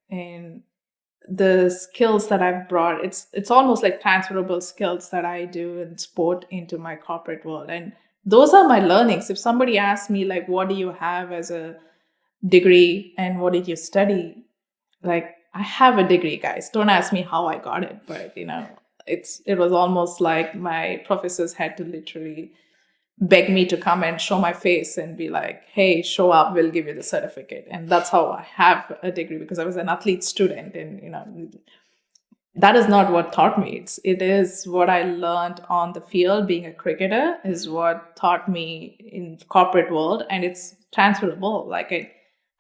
And the skills that I've brought, it's almost like transferable skills that I do in sport into my corporate world. And those are my learnings. If somebody asks me, like, what do you have as a degree and what did you study? Like, I have a degree, guys. Don't ask me how I got it, but it was almost like my professors had to literally beg me to come and show my face and be like, hey, show up, we'll give you the certificate. And that's how I have a degree, because I was an athlete student. And that is not what taught me. It is what I learned on the field. Being a cricketer is what taught me in corporate world, and it's transferable. Like,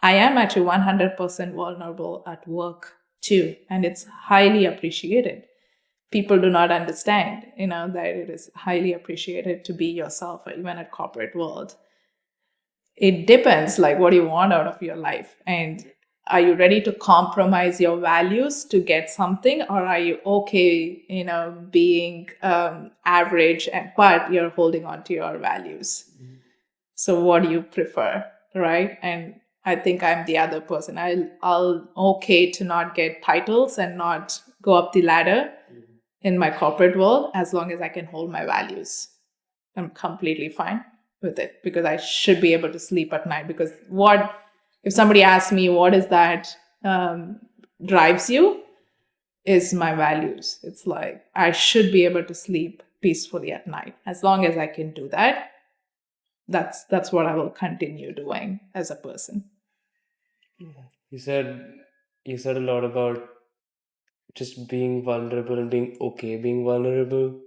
I am actually 100% vulnerable at work too, and it's highly appreciated. People do not understand, that it is highly appreciated to be yourself, even at corporate world. It depends, like, what do you want out of your life, and are you ready to compromise your values to get something, or are you okay, being average, but you're holding on to your values? So what do you prefer, right? And I think I'm the other person. I'll okay to not get titles and not go up the ladder in my corporate world, as long as I can hold my values. I'm completely fine with it, because I should be able to sleep at night. Because if somebody asks me what is that drives you, is my values. It's like, I should be able to sleep peacefully at night. As long as I can do that, that's what I will continue doing as a person. You said a lot about just being vulnerable and being okay being vulnerable.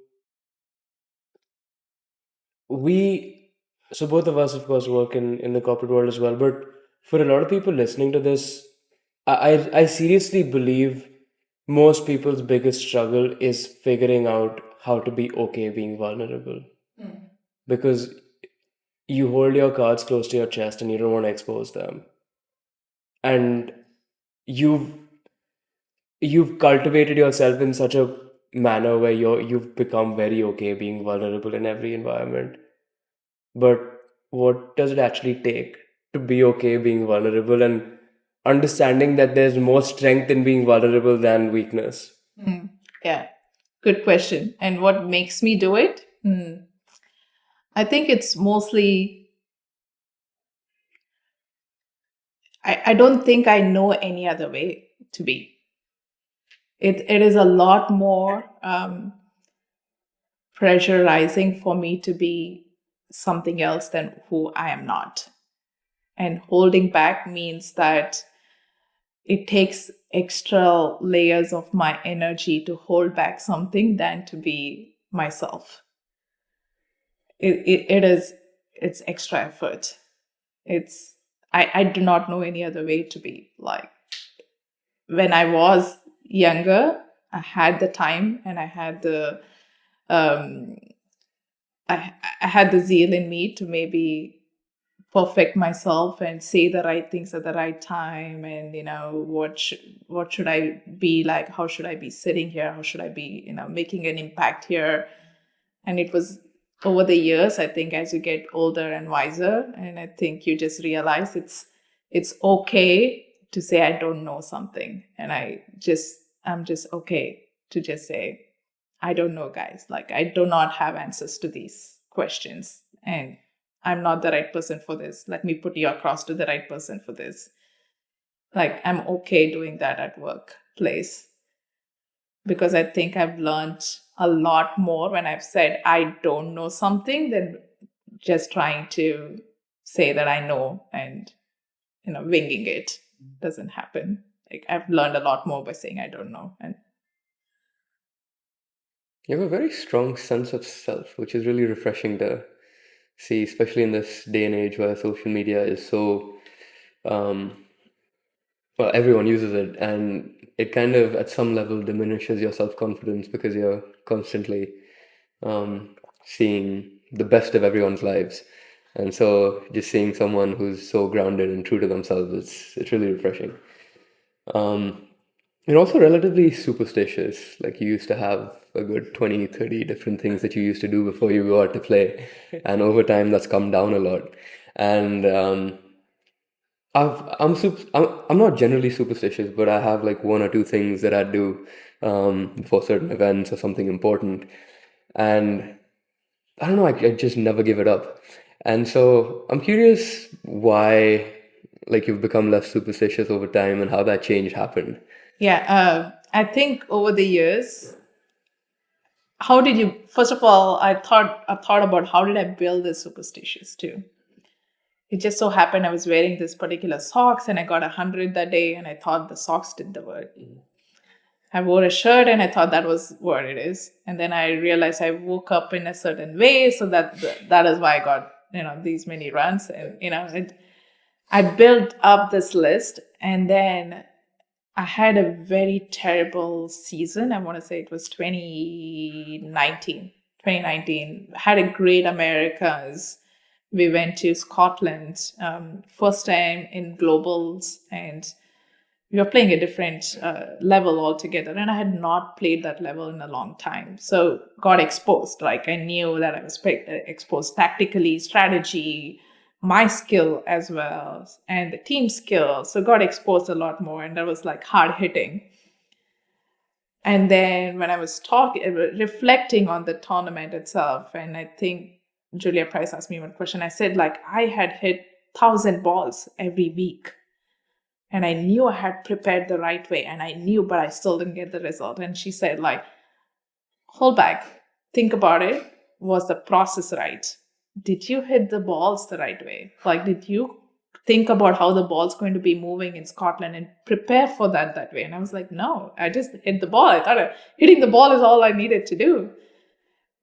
We, so both of us, of course, work in the corporate world as well. But for a lot of people listening to this, I seriously believe most people's biggest struggle is figuring out how to be okay being vulnerable, because you hold your cards close to your chest and you don't want to expose them, and you've you've cultivated yourself in such a manner where you've become very okay being vulnerable in every environment. But what does it actually take to be okay being vulnerable, and understanding that there's more strength in being vulnerable than weakness? Yeah, good question. And what makes me do it? I think it's mostly, I don't think I know any other way to be. It is a lot more pressurizing for me to be something else than who I am not. And holding back means that it takes extra layers of my energy to hold back something than to be myself. It's extra effort. I do not know any other way to be. Like, when I was younger, I had the time and I had the I had the zeal in me to maybe perfect myself and say the right things at the right time, and what should I be like, how should I be sitting here, how should I be making an impact here. And it was over the years, I think, as you get older and wiser, and I think you just realize it's okay to say I don't know something, and I'm just okay to just say I don't know, guys. Like, I do not have answers to these questions, and I'm not the right person for this. Let me put you across to the right person for this. Like, I'm okay doing that at workplace, because I think I've learned a lot more when I've said I don't know something than just trying to say that I know and winging it doesn't happen. Like, I've learned a lot more by saying I don't know. And You have a very strong sense of self, which is really refreshing to see, especially in this day and age where social media is so, um, well, everyone uses it, and it kind of, at some level, diminishes your self-confidence because you're constantly seeing the best of everyone's lives. And so just seeing someone who's so grounded and true to themselves, it's really refreshing. You're also relatively superstitious. Like, you used to have a good 20, 30 different things that you used to do before you go out to play. And over time, that's come down a lot. And I'm not generally superstitious, but I have like one or two things that I do before certain events or something important. And I don't know, I just never give it up. And so I'm curious why, like, you've become less superstitious over time and how that change happened. yeah, I think over the years, how did you? First of all, I thought about how did I build this superstitious too. It just so happened I was wearing this particular socks and I got 100 that day, and I thought the socks did the work. I wore a shirt and I thought that was what it is. And then I realized I woke up in a certain way, so that is why I got these many runs. And I built up this list, and then I had a very terrible season. I want to say it was 2019. 2019 had a great Americas. We went to Scotland, first time in globals, and we were playing a different level altogether. And I had not played that level in a long time, so got exposed. Like, I knew that I was exposed tactically, strategy, my skill as well, and the team skill. So got exposed a lot more, and that was like hard hitting. And then when I was reflecting on the tournament itself, and I think Julia Price asked me one question. I said, like, I had hit 1,000 balls every week, and I knew I had prepared the right way, and I knew, but I still didn't get the result. And she said, like, hold back, think about it. Was the process right? Did you hit the balls the right way? Like, did you think about how the ball's going to be moving in Scotland and prepare for that way? And I was like, no, I just hit the ball. I thought hitting the ball is all I needed to do.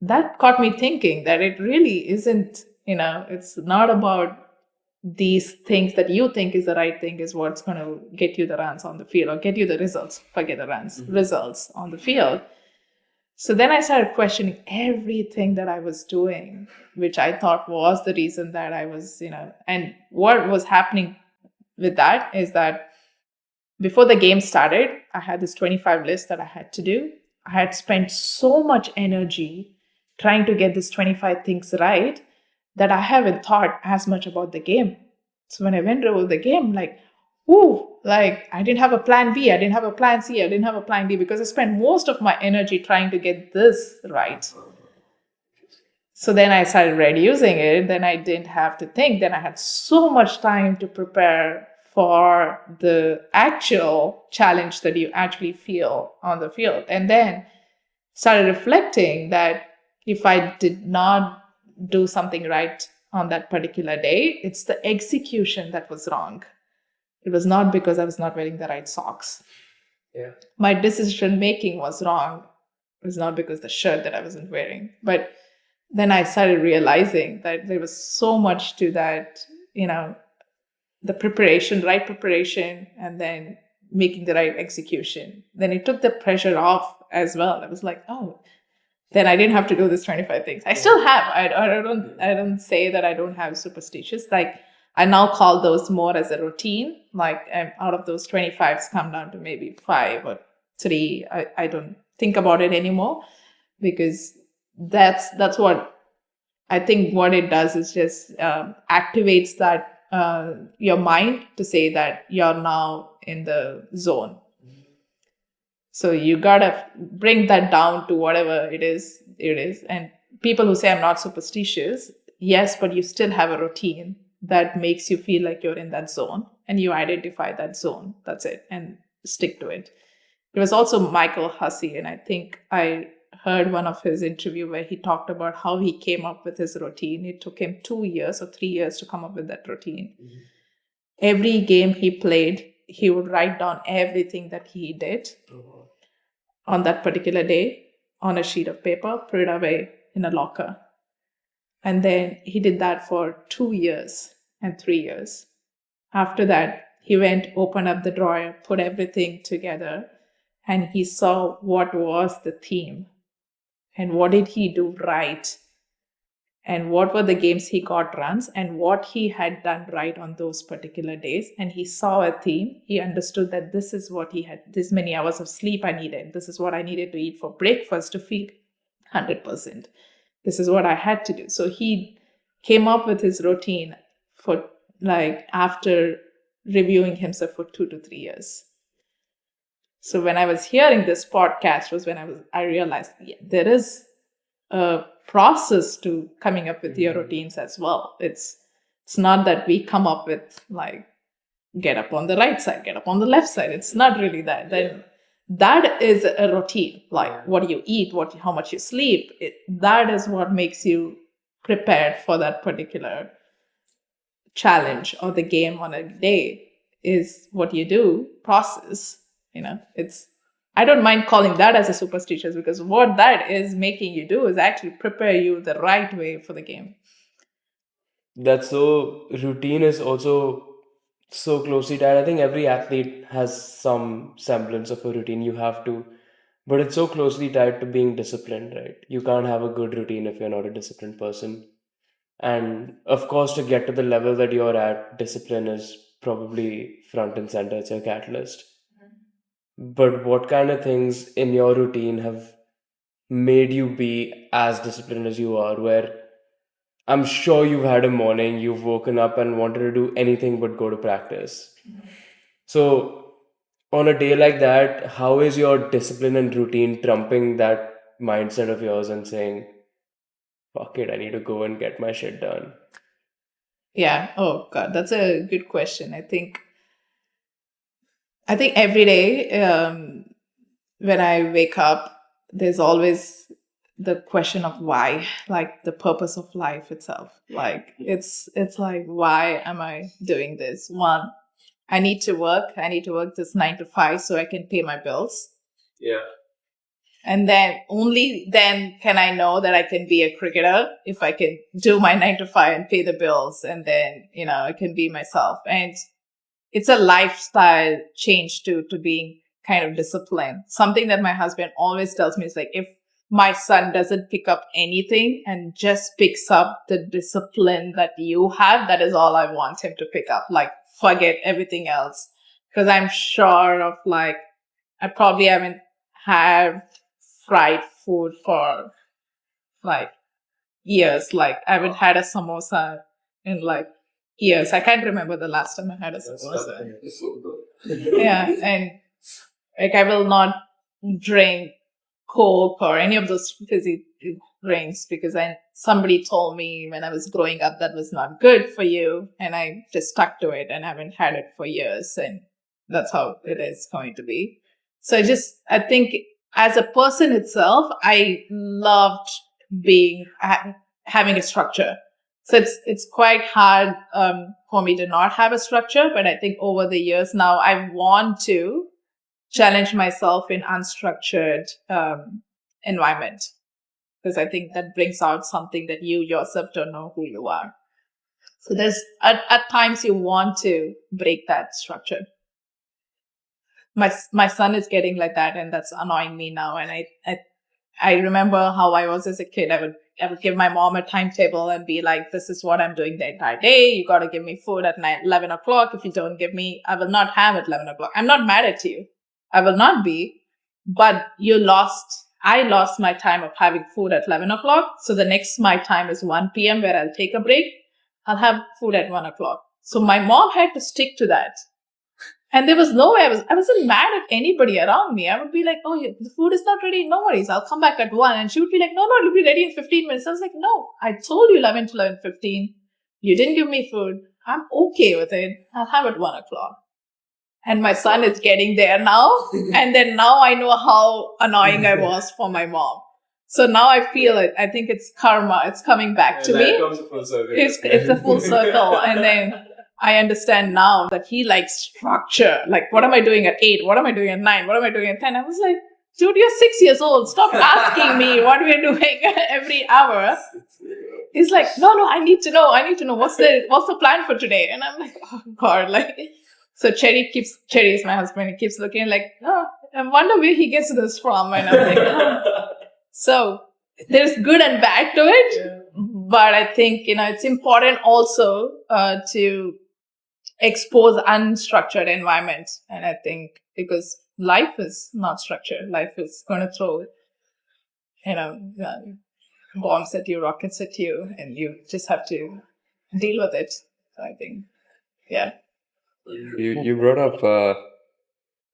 That got me thinking that it really isn't, it's not about these things that you think is the right thing is what's going to get you the runs on the field or get you the results. Forget the runs, results on the field. So then I started questioning everything that I was doing, which I thought was the reason that I was, and what was happening with that is that before the game started, I had this 25 list that I had to do. I had spent so much energy trying to get this 25 things right that I haven't thought as much about the game. So when I went over the game, like, ooh, like, I didn't have a plan B, I didn't have a plan C, I didn't have a plan D, because I spent most of my energy trying to get this right. So then I started reducing it. Then I didn't have to think. Then I had so much time to prepare for the actual challenge that you actually feel on the field. And then started reflecting that if I did not do something right on that particular day, it's the execution that was wrong. it was not because I was not wearing the right socks. Yeah. My decision making was wrong. It was not because the shirt that I wasn't wearing. But then I started realizing that there was so much to that, the preparation, right preparation, and then making the right execution. Then it took the pressure off as well. I was like, oh, then I didn't have to do this 25 things. I still have. I don't say that I don't have superstitious. Like I now call those more as a routine. Like out of those 25s come down to maybe 5 or 3. I don't think about it anymore because that's what I think what it does is just activates that your mind to say that you're now in the zone. So you gotta bring that down to whatever it is. And people who say I'm not superstitious, yes, but you still have a routine that makes you feel like you're in that zone, and you identify that zone. That's it, and stick to it. It was also Michael Hussey, and I think I heard one of his interview where he talked about how he came up with his routine. It took him 2 years or 3 years to come up with that routine. Mm-hmm. Every game he played, he would write down everything that he did on that particular day on a sheet of paper, put it away in a locker. And then he did that for 2 years and 3 years. After that, he went, opened up the drawer, put everything together, and he saw what was the theme and what did he do right and what were the games he got runs and what he had done right on those particular days. And he saw a theme. He understood that this is what he had, this many hours of sleep I needed. This is what I needed to eat for breakfast to feel 100%. This is what I had to do. So he came up with his routine for like after reviewing himself for 2 to 3 years. So when I was hearing this podcast was when I realized there is a process to coming up with your routines as well. It's not that we come up with like get up on the right side, get up on the left side. It's not really that. Then that is a routine. Like what do you eat, how much you sleep. That is what makes you prepared for that particular challenge or the game on a day is what you do process. I don't mind calling that as a superstitious because what that is making you do is actually prepare you the right way for the game. That's so routine is also so closely tied. I think every athlete has some semblance of a routine you have to, but it's so closely tied to being disciplined, right? You can't have a good routine if you're not a disciplined person. And of course, to get to the level that you're at, discipline is probably front and center. It's your catalyst. But what kind of things in your routine have made you be as disciplined as you are? Where I'm sure you've had a morning, you've woken up and wanted to do anything but go to practice. So, on a day like that, how is your discipline and routine trumping that mindset of yours and saying, fuck it, I need to go and get my shit done? Yeah. Oh God, that's a good question. I think every day when I wake up, there's always the question of why, like the purpose of life itself. Like it's like, why am I doing this? One, I need to work. I need to work this 9 to 5 so I can pay my bills. Yeah. And then only then can I know that I can be a cricketer if I can do my 9 to 5 and pay the bills. And then, I can be myself. And it's a lifestyle change to being kind of disciplined. Something that my husband always tells me is like, if my son doesn't pick up anything and just picks up the discipline that you have, that is all I want him to pick up. Like, forget everything else. Because I'm sure of like, I probably haven't had fried food for like years. Like, I haven't had a samosa in like years. I can't remember the last time I had a samosa. Yeah, and like I will not drink Coke or any of those fizzy drinks because somebody told me when I was growing up that was not good for you, and I just stuck to it and haven't had it for years, and that's how it is going to be. So I think as a person itself, I loved having a structure. So it's quite hard for me to not have a structure. But I think over the years now, I want to challenge myself in unstructured environment, because I think that brings out something that you yourself don't know who you are. So there's at times you want to break that structure. My son is getting like that, and that's annoying me now. And I remember how I was as a kid. I would give my mom a timetable and be like, "This is what I'm doing the entire day. You got to give me food at 11 o'clock. If you don't give me, I will not have at 11 o'clock." I'm not mad at you. I will not be, but I lost my time of having food at 11 o'clock. So the next my time is 1 p.m. where I'll take a break. I'll have food at 1 o'clock. So my mom had to stick to that. And there was no way I wasn't mad at anybody around me. I would be like, "Oh, the food is not ready. No worries. I'll come back at 1." And she would be like, "No, it'll be ready in 15 minutes. I was like, "No, I told you 11 to 11:15. You didn't give me food. I'm okay with it. I'll have it 1 o'clock." And my son is getting there now. And then now I know how annoying I was for my mom. So now I feel it. I think it's karma. It's coming back to me. Comes a full circle. It's a full circle. And then I understand now that he likes structure. Like, what am I doing at 8? What am I doing at 9? What am I doing at 10? I was like, "Dude, you're 6 years old. Stop asking me what we're doing every hour." He's like, no, I need to know. What's the plan for today? And I'm like, "Oh God." So Cherry is my husband. He keeps looking like, "Oh, I wonder where he gets this from." And I'm like, "Oh." So there's good and bad to it. Yeah. But I think, it's important also to expose unstructured environments. And I think because life is not structured, life is going to throw, bombs at you, rockets at you, and you just have to deal with it. So I think, yeah. You brought up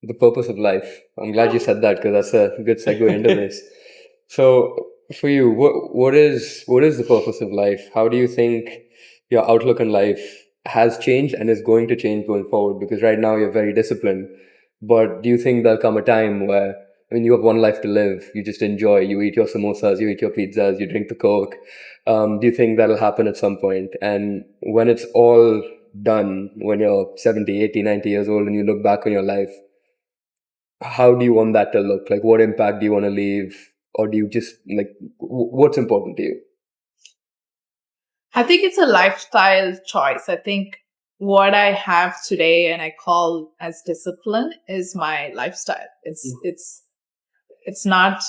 the purpose of life. I'm glad you said that because that's a good segue into this. So, for you, what is the purpose of life? How do you think your outlook on life has changed and is going to change going forward? Because right now you're very disciplined, but do you think there'll come a time where, I mean, you have one life to live, you just enjoy, you eat your samosas, you eat your pizzas, you drink the Coke. Do you think that'll happen at some point? And when it's all done, when you're 70, 80, 90 years old and you look back on your life, how do you want that to look? Like, what impact do you want to leave? Or do you just, like, what's important to you? I think it's a lifestyle choice. I think what I have today and I call as discipline is my lifestyle. It's not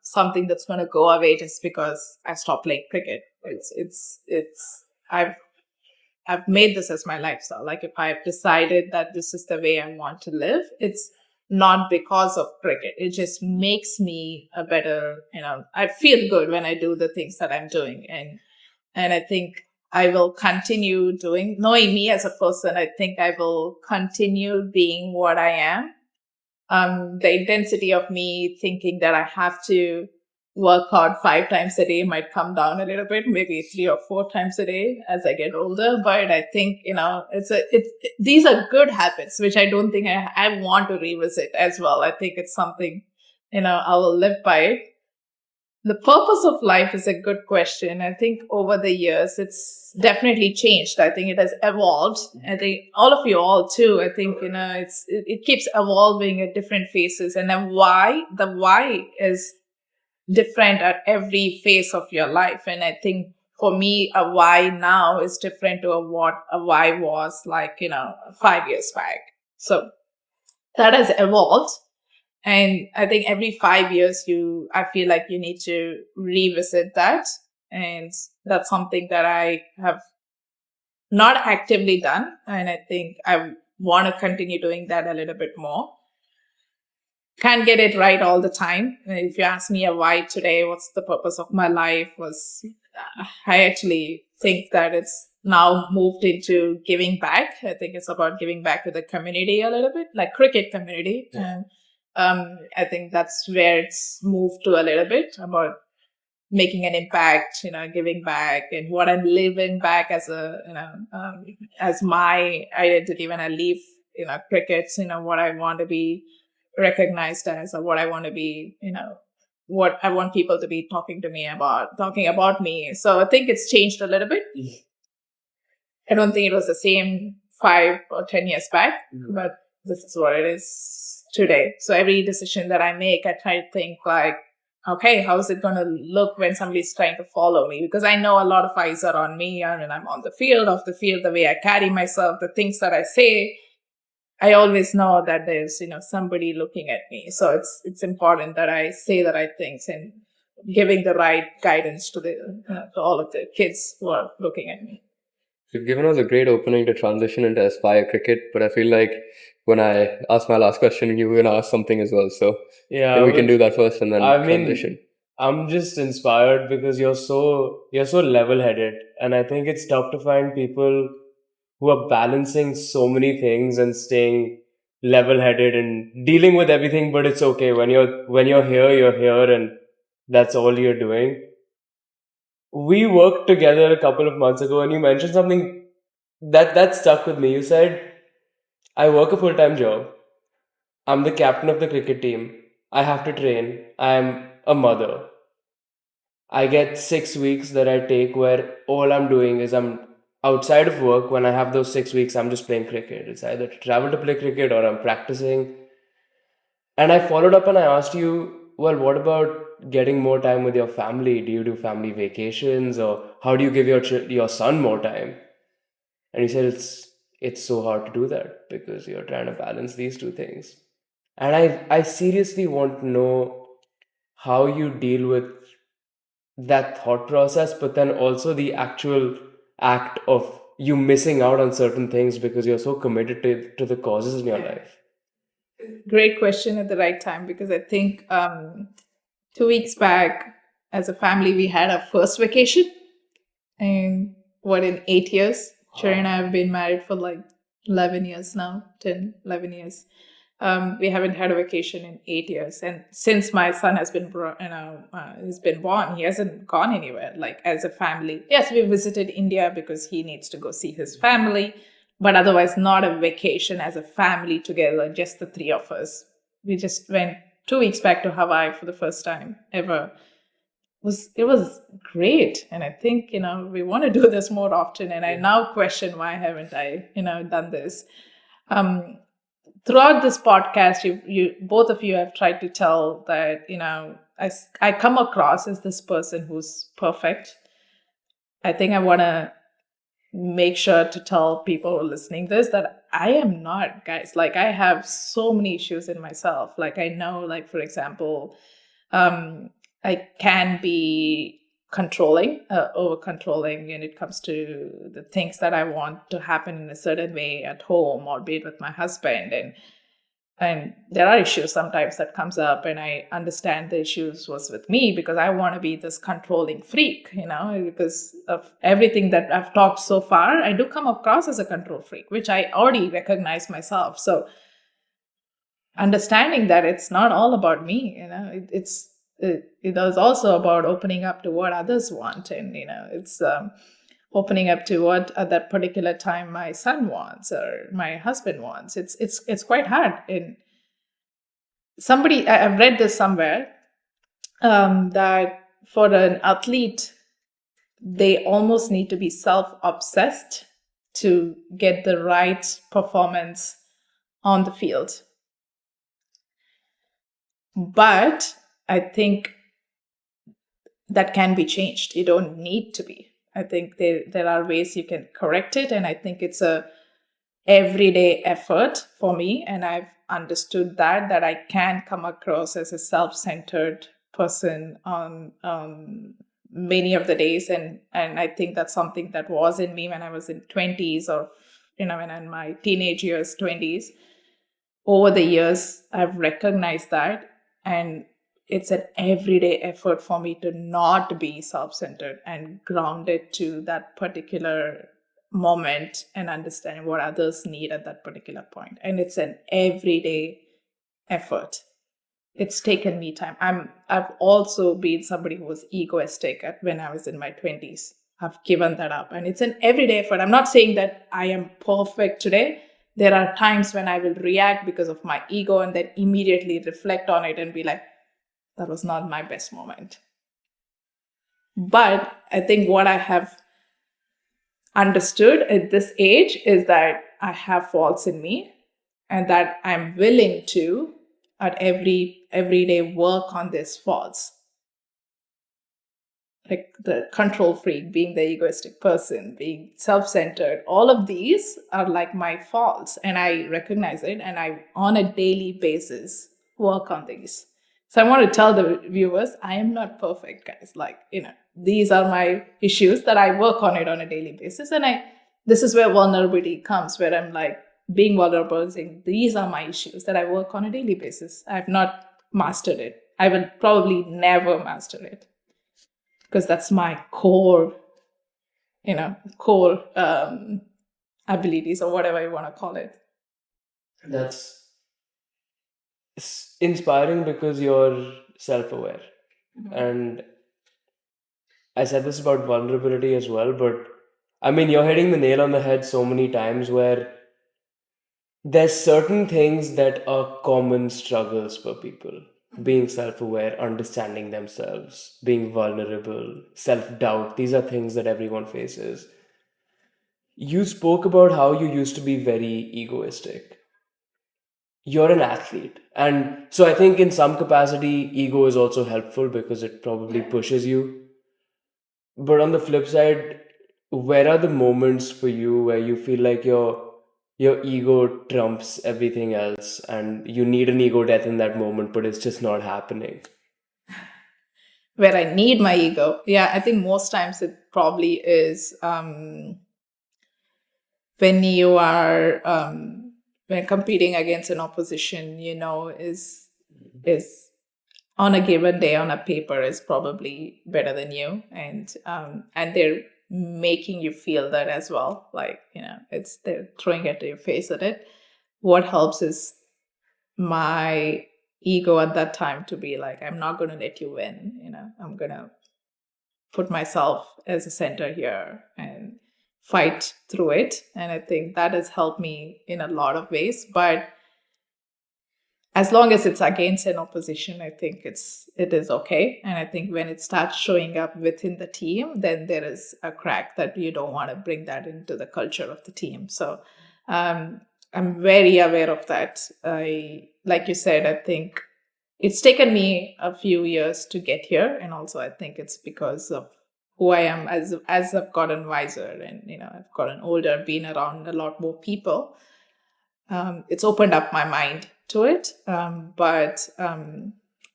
something that's going to go away just because I stopped playing cricket. I've made this as my lifestyle. Like, if I've decided that this is the way I want to live, it's not because of cricket. It just makes me a better, I feel good when I do the things that I'm doing. And I think I will continue doing, knowing me as a person, I think I will continue being what I am. The intensity of me thinking that I have to work hard 5 times a day might come down a little bit, maybe 3 or 4 times a day as I get older. But I think, these are good habits, which I don't think I want to revisit as well. I think it's something, I will live by it. The purpose of life is a good question. I think over the years, it's definitely changed. I think it has evolved. I think all of you all too. I think, it keeps evolving at different phases. And then the why is different at every phase of your life. And I think for me, a why now is different to what a why was like, 5 years back. So that has evolved. And I think every 5 years, I feel like you need to revisit that. And that's something that I have not actively done. And I think I want to continue doing that a little bit more. Can't get it right all the time. If you ask me a why today, what's the purpose of my life, I actually think that it's now moved into giving back. I think it's about giving back to the community a little bit, like cricket community. Yeah. And I think that's where it's moved to a little bit about making an impact, giving back, and what I'm living back as as my identity when I leave, cricket, what I want to be recognized as, or what I want to be, what I want people to be talking about me. So I think it's changed a little bit. I don't think it was the same 5 or 10 years back, but this is what it is today. So every decision that I make, I try to think like, okay, how is it going to look when somebody's trying to follow me? Because I know a lot of eyes are on me. I mean, I'm on the field, the way I carry myself, the things that I say. I always know that there's, somebody looking at me. So it's important that I say the right things and giving the right guidance to all of the kids who are looking at me. You've given us a great opening to transition into Aspire cricket, but I feel like when I ask my last question, you were going to ask something as well. So Yeah, maybe we can do that first and then I mean, transition. I'm just inspired because you're so level-headed, and I think it's tough to find people who are balancing so many things and staying level-headed and dealing with everything. But it's okay when you're here, you're here, and that's all you're doing. We worked together a couple of months ago, and you mentioned something that stuck with me. You said, "I work a full-time job. I'm the captain of the cricket team. I have to train. I'm a mother. I get 6 weeks that I take where all I'm doing is I'm outside of work. When I have those 6 weeks, I'm just playing cricket. It's either to travel to play cricket or I'm practicing." And I followed up and I asked you, well, what about getting more time with your family? Do you do family vacations, or how do you give your son more time? And he said it's so hard to do that because you're trying to balance these two things. And I seriously want to know how you deal with that thought process, but then also the actual act of you missing out on certain things because you're so committed to the causes in your life. Great question at the right time, because I think 2 weeks back, as a family, we had our first vacation. And in 8 years? Sherry and I have been married for like 11 years now, 10, 11 years. We haven't had a vacation in 8 years. And since my son has been, he's been born, he hasn't gone anywhere, like as a family. Yes, we visited India because he needs to go see his family, but otherwise not a vacation as a family together, just the three of us. We just went 2 weeks back to Hawaii for the first time ever. It was great, and I think we want to do this more often, and I now question why haven't I done this. Throughout this podcast, you both of you have tried to tell that I come across as this person who's perfect. I think I want to make sure to tell people who are listening this that I am not, guys. Like, I have so many issues in myself. Like, I know, like, for example, I can be controlling, over controlling when it comes to the things that I want to happen in a certain way at home, or be it with my husband. And there are issues sometimes that comes up, and I understand the issues was with me because I want to be this controlling freak, because of everything that I've talked so far. I do come across as a control freak, which I already recognize myself. So understanding that it's not all about me, it is also about opening up to what others want, and it's opening up to what at that particular time my son wants or my husband wants. It's quite hard. And I've read this somewhere, that for an athlete, they almost need to be self-obsessed to get the right performance on the field. But I think that can be changed. You don't need to be. I think there are ways you can correct it, and I think it's a everyday effort for me. And I've understood that I can come across as a self-centered person on many of the days, and I think that's something that was in me when I was in 20s, or when in my teenage years, 20s. Over the years, I've recognized that, and it's an everyday effort for me to not be self-centered and grounded to that particular moment and understanding what others need at that particular point. And it's an everyday effort. It's taken me time. I've also been somebody who was egoistic when I was in my 20s. I've given that up, and it's an everyday effort. I'm not saying that I am perfect today. There are times when I will react because of my ego and then immediately reflect on it and be like, That was not my best moment. But I think what I have understood at this age is that I have faults in me and that I'm willing to at everyday work on these faults. Like the control freak, being the egoistic person, being self-centered, all of these are like my faults, and I recognize it, and I on a daily basis work on these. So I want to tell the viewers, I am not perfect, guys. Like, these are my issues that I work on it on a daily basis, and this is where vulnerability comes, where I'm like being vulnerable and saying these are my issues that I work on a daily basis. I've not mastered it. I will probably never master it, because that's my core abilities, or whatever you want to call it. That's inspiring because you're self-aware. And I said this about vulnerability as well, but I mean, you're hitting the nail on the head so many times where there's certain things that are common struggles for people. Being self-aware, understanding themselves, being vulnerable, self-doubt. These are things that everyone faces. You spoke about how you used to be very egoistic. You're an athlete. And so I think in some capacity, ego is also helpful because it probably pushes you. But on the flip side, where are the moments for you where you feel like your ego trumps everything else and you need an ego death in that moment, but it's just not happening? Where I need my ego, yeah, I think most times it probably is when you are when competing against an opposition, is on a given day on a paper is probably better than you, and they're making you feel that as well, like, it's they're throwing at your face at it. What helps is my ego at that time to be like, I'm not going to let you win, I'm going to put myself as a center here and fight through it. And I think that has helped me in a lot of ways. But as long as it's against an opposition, I think it is okay. And I think when it starts showing up within the team, then there is a crack that you don't want to bring that into the culture of the team. So I'm very aware of that. Like you said, I think it's taken me a few years to get here, and also I think it's because of who I am as I've gotten wiser, and I've gotten older, been around a lot more people. It's opened up my mind to it, but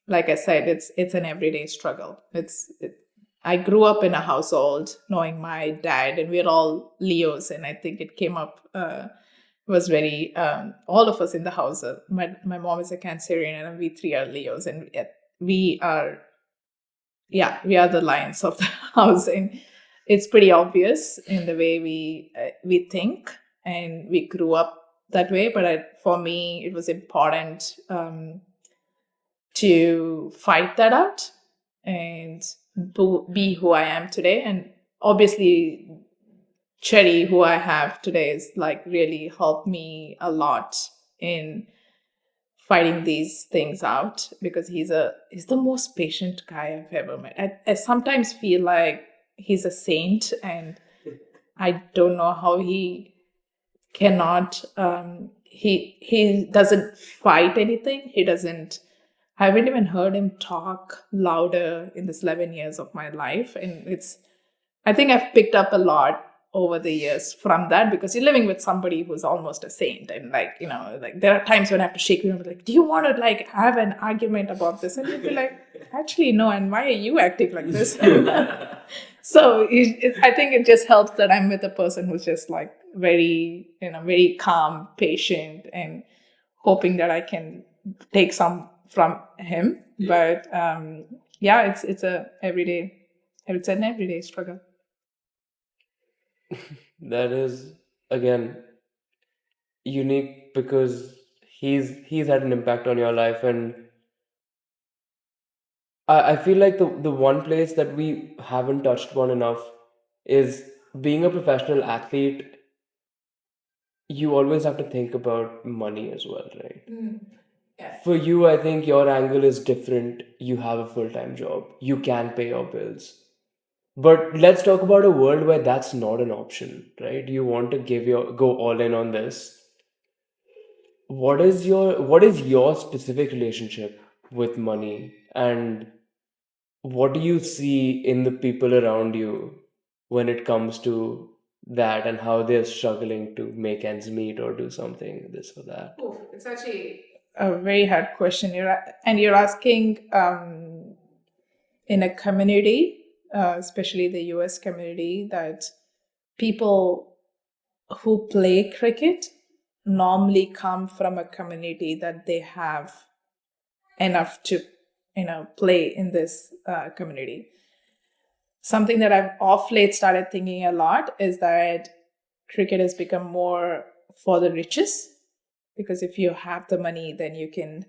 like I said, it's an everyday struggle. I grew up in a household knowing my dad, and we're all Leos, and I think it came up. Was very all of us in the house. My mom is a Cancerian, and we three are Leos, and we are we are the lions of the house, and it's pretty obvious in the way we think, and we grew up that way. But for me, it was important to fight that out and to be who I am today. And obviously, Cherry, who I have today, is like really helped me a lot in fighting these things out, because he's the most patient guy I've ever met. I sometimes feel like he's a saint, and I don't know how he cannot. He doesn't fight anything. He doesn't. I haven't even heard him talk louder in this 11 years of my life, and I think I've picked up a lot over the years from that, because you're living with somebody who's almost a saint, and like, there are times when I have to shake you and be like, do you want to like have an argument about this? And you'd be like, actually no, and why are you acting like this? So I think it just helps that I'm with a person who's just like very calm, patient, and hoping that I can take some from him. But it's an everyday struggle. That is, again, unique because he's had an impact on your life. And I feel like the one place that we haven't touched on enough is being a professional athlete. You always have to think about money as well, right? For you, I think your angle is different. You have a full-time job. You can pay your bills. But let's talk about a world where that's not an option, right? You want to go all in on this. What is your specific relationship with money, and what do you see in the people around you when it comes to that, and how they're struggling to make ends meet or do something, this or that? Oh, it's actually a very hard question. You're asking in a community, especially the US community, that people who play cricket normally come from a community that they have enough to play in this community. Something that I've off late started thinking a lot is that cricket has become more for the riches, because if you have the money, then you can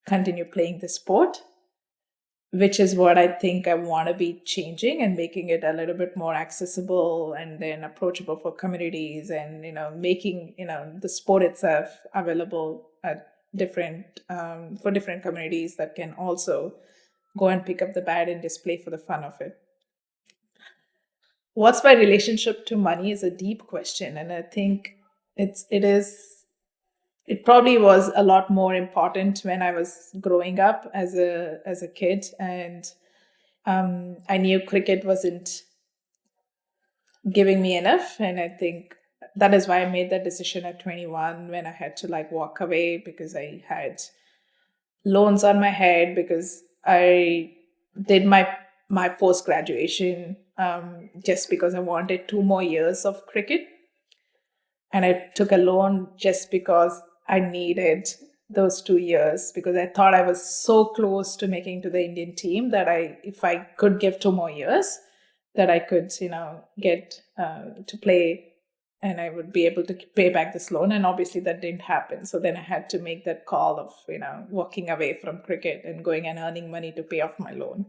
continue playing the sport, which is what I think I want to be changing and making it a little bit more accessible and then approachable for communities, and making the sport itself available at different for different communities that can also go and pick up the bat and just play for the fun of it. What's my relationship to money is a deep question, and I think it probably was a lot more important when I was growing up as a kid, and I knew cricket wasn't giving me enough, and I think that is why I made that decision at 21 when I had to walk away, because I had loans on my head, because I did my post graduation just because I wanted 2 more years of cricket, and I took a loan just because I needed those 2 years, because I thought I was so close to making to the Indian team that if I could give 2 more years, that I could get to play, and I would be able to pay back this loan. And obviously that didn't happen. So then I had to make that call of walking away from cricket and going and earning money to pay off my loan.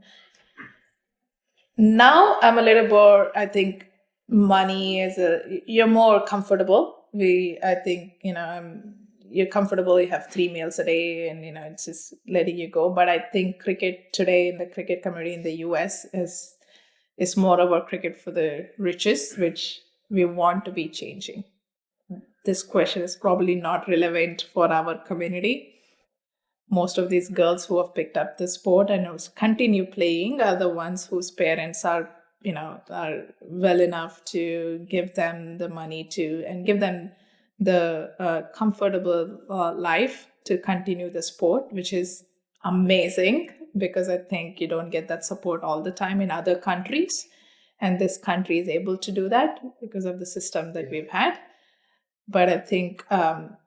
Now I'm a little more, I think money is you're more comfortable. I think, you're comfortable, you have 3 meals a day, and, it's just letting you go. But I think cricket today, in the cricket community in the US, is more about cricket for the riches, which we want to be changing. This question is probably not relevant for our community. Most of these girls who have picked up the sport and continue playing are the ones whose parents are well enough to give them the money to, and give them the comfortable life to continue the sport, which is amazing, because I think you don't get that support all the time in other countries, and this country is able to do that because of the system that we've had. But I think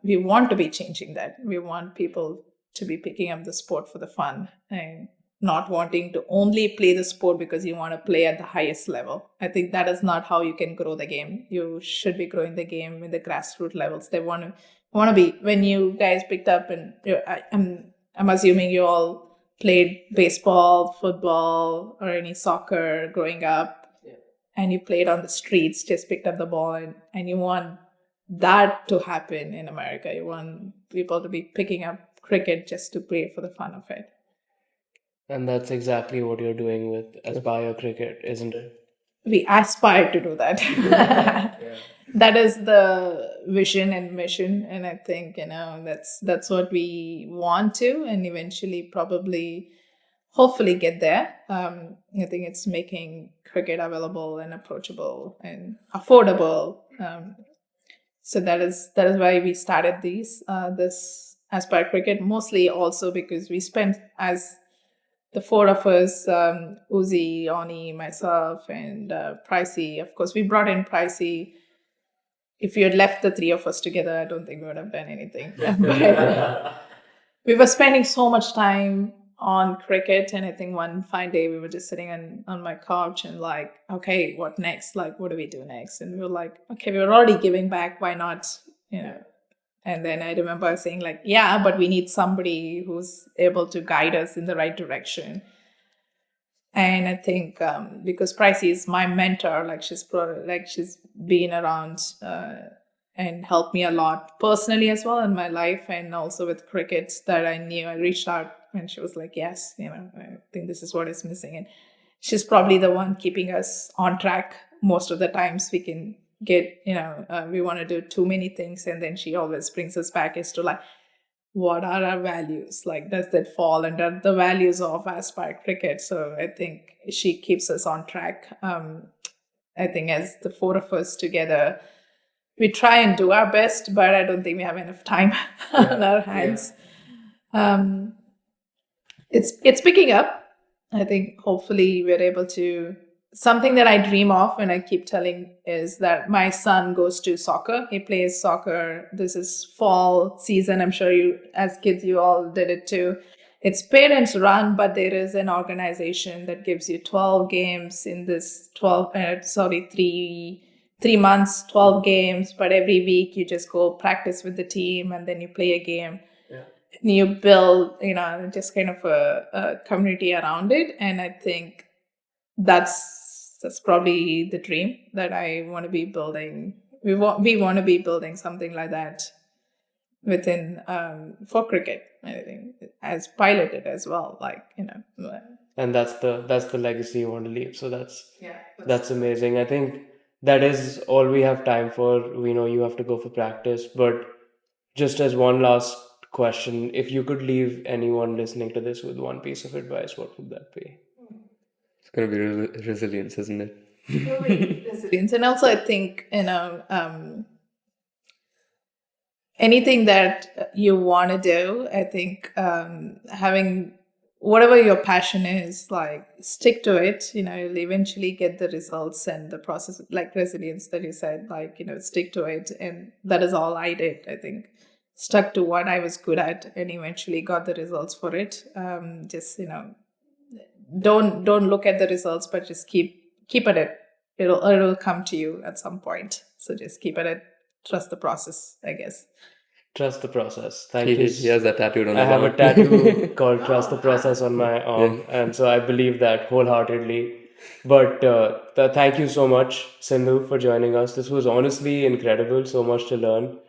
we want to be changing that. We want people to be picking up the sport for the fun, and not wanting to only play the sport because you want to play at the highest level. I think that is not how you can grow the game. You should be growing the game in the grassroots levels. They want to be. When you guys picked up, and I'm assuming you all played baseball, football, or any soccer growing up, and you played on the streets, just picked up the ball, and you want that to happen in America. You want people to be picking up cricket just to play for the fun of it. And that's exactly what you're doing with Aspire Cricket, isn't it? We aspire to do that. That is the vision and mission, and I think that's what we want to, and eventually probably hopefully get there. I think it's making cricket available and approachable and affordable. So that is why we started this Aspire Cricket, mostly also because we spent, as the four of us, Uzi, Oni, myself, and Pricey. Of course, we brought in Pricey. If you had left the three of us together, I don't think we would have done anything. But we were spending so much time on cricket, and I think one fine day we were just sitting on my couch and okay, what next? What do we do next? And we were like, okay, we were already giving back, why not? And then I remember saying yeah, but we need somebody who's able to guide us in the right direction. And I think because Pricey is my mentor, she's been around and helped me a lot personally as well in my life, and also with crickets that I knew. I reached out and she was like, yes, I think this is what is missing. And she's probably the one keeping us on track. Most of the times we can get, we want to do too many things. And then she always brings us back as to like, what are our values? Like, does that fall under the values of Aspire Cricket? So I think she keeps us on track. I think as the four of us together, we try and do our best, but I don't think we have enough time on our hands. It's picking up. I think hopefully we're able to. Something that I dream of and I keep telling is that my son goes to soccer. He plays soccer. This is fall season. I'm sure you, as kids, you all did it too. It's parents run, but there is an organization that gives you 12 games in this 3 months, 12 games, but every week you just go practice with the team and then you play a game. You build, just kind of a community around it. And I think that's probably the dream that I want to be building. We want to be building something like that within for cricket. I think as piloted as well, And that's the legacy you want to leave. So that's amazing. I think that is all we have time for. We know you have to go for practice, but just as one last question, if you could leave anyone listening to this with one piece of advice, what would that be? It's going to be resilience, isn't it? Resilience. And also I think anything that you want to do, I think having whatever your passion is, like stick to it. You'll eventually get the results and the process, like resilience that you said, stick to it. And that is all I did. I think stuck to what I was good at and eventually got the results for it. Just don't look at the results, but just keep at it. It'll come to you at some point. So just keep at it. Trust the process, I guess. Trust the process. Thank He, you. he has that tattooed on I his have arm. a tattoo called Trust the Process on my arm, and so I believe that wholeheartedly. But thank you so much, Sindhu, for joining us. This was honestly incredible, so much to learn,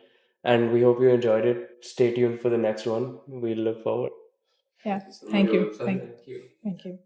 and we hope you enjoyed it. Stay tuned for the next one. We look forward. Yeah, thank you. Thank you. Thank you.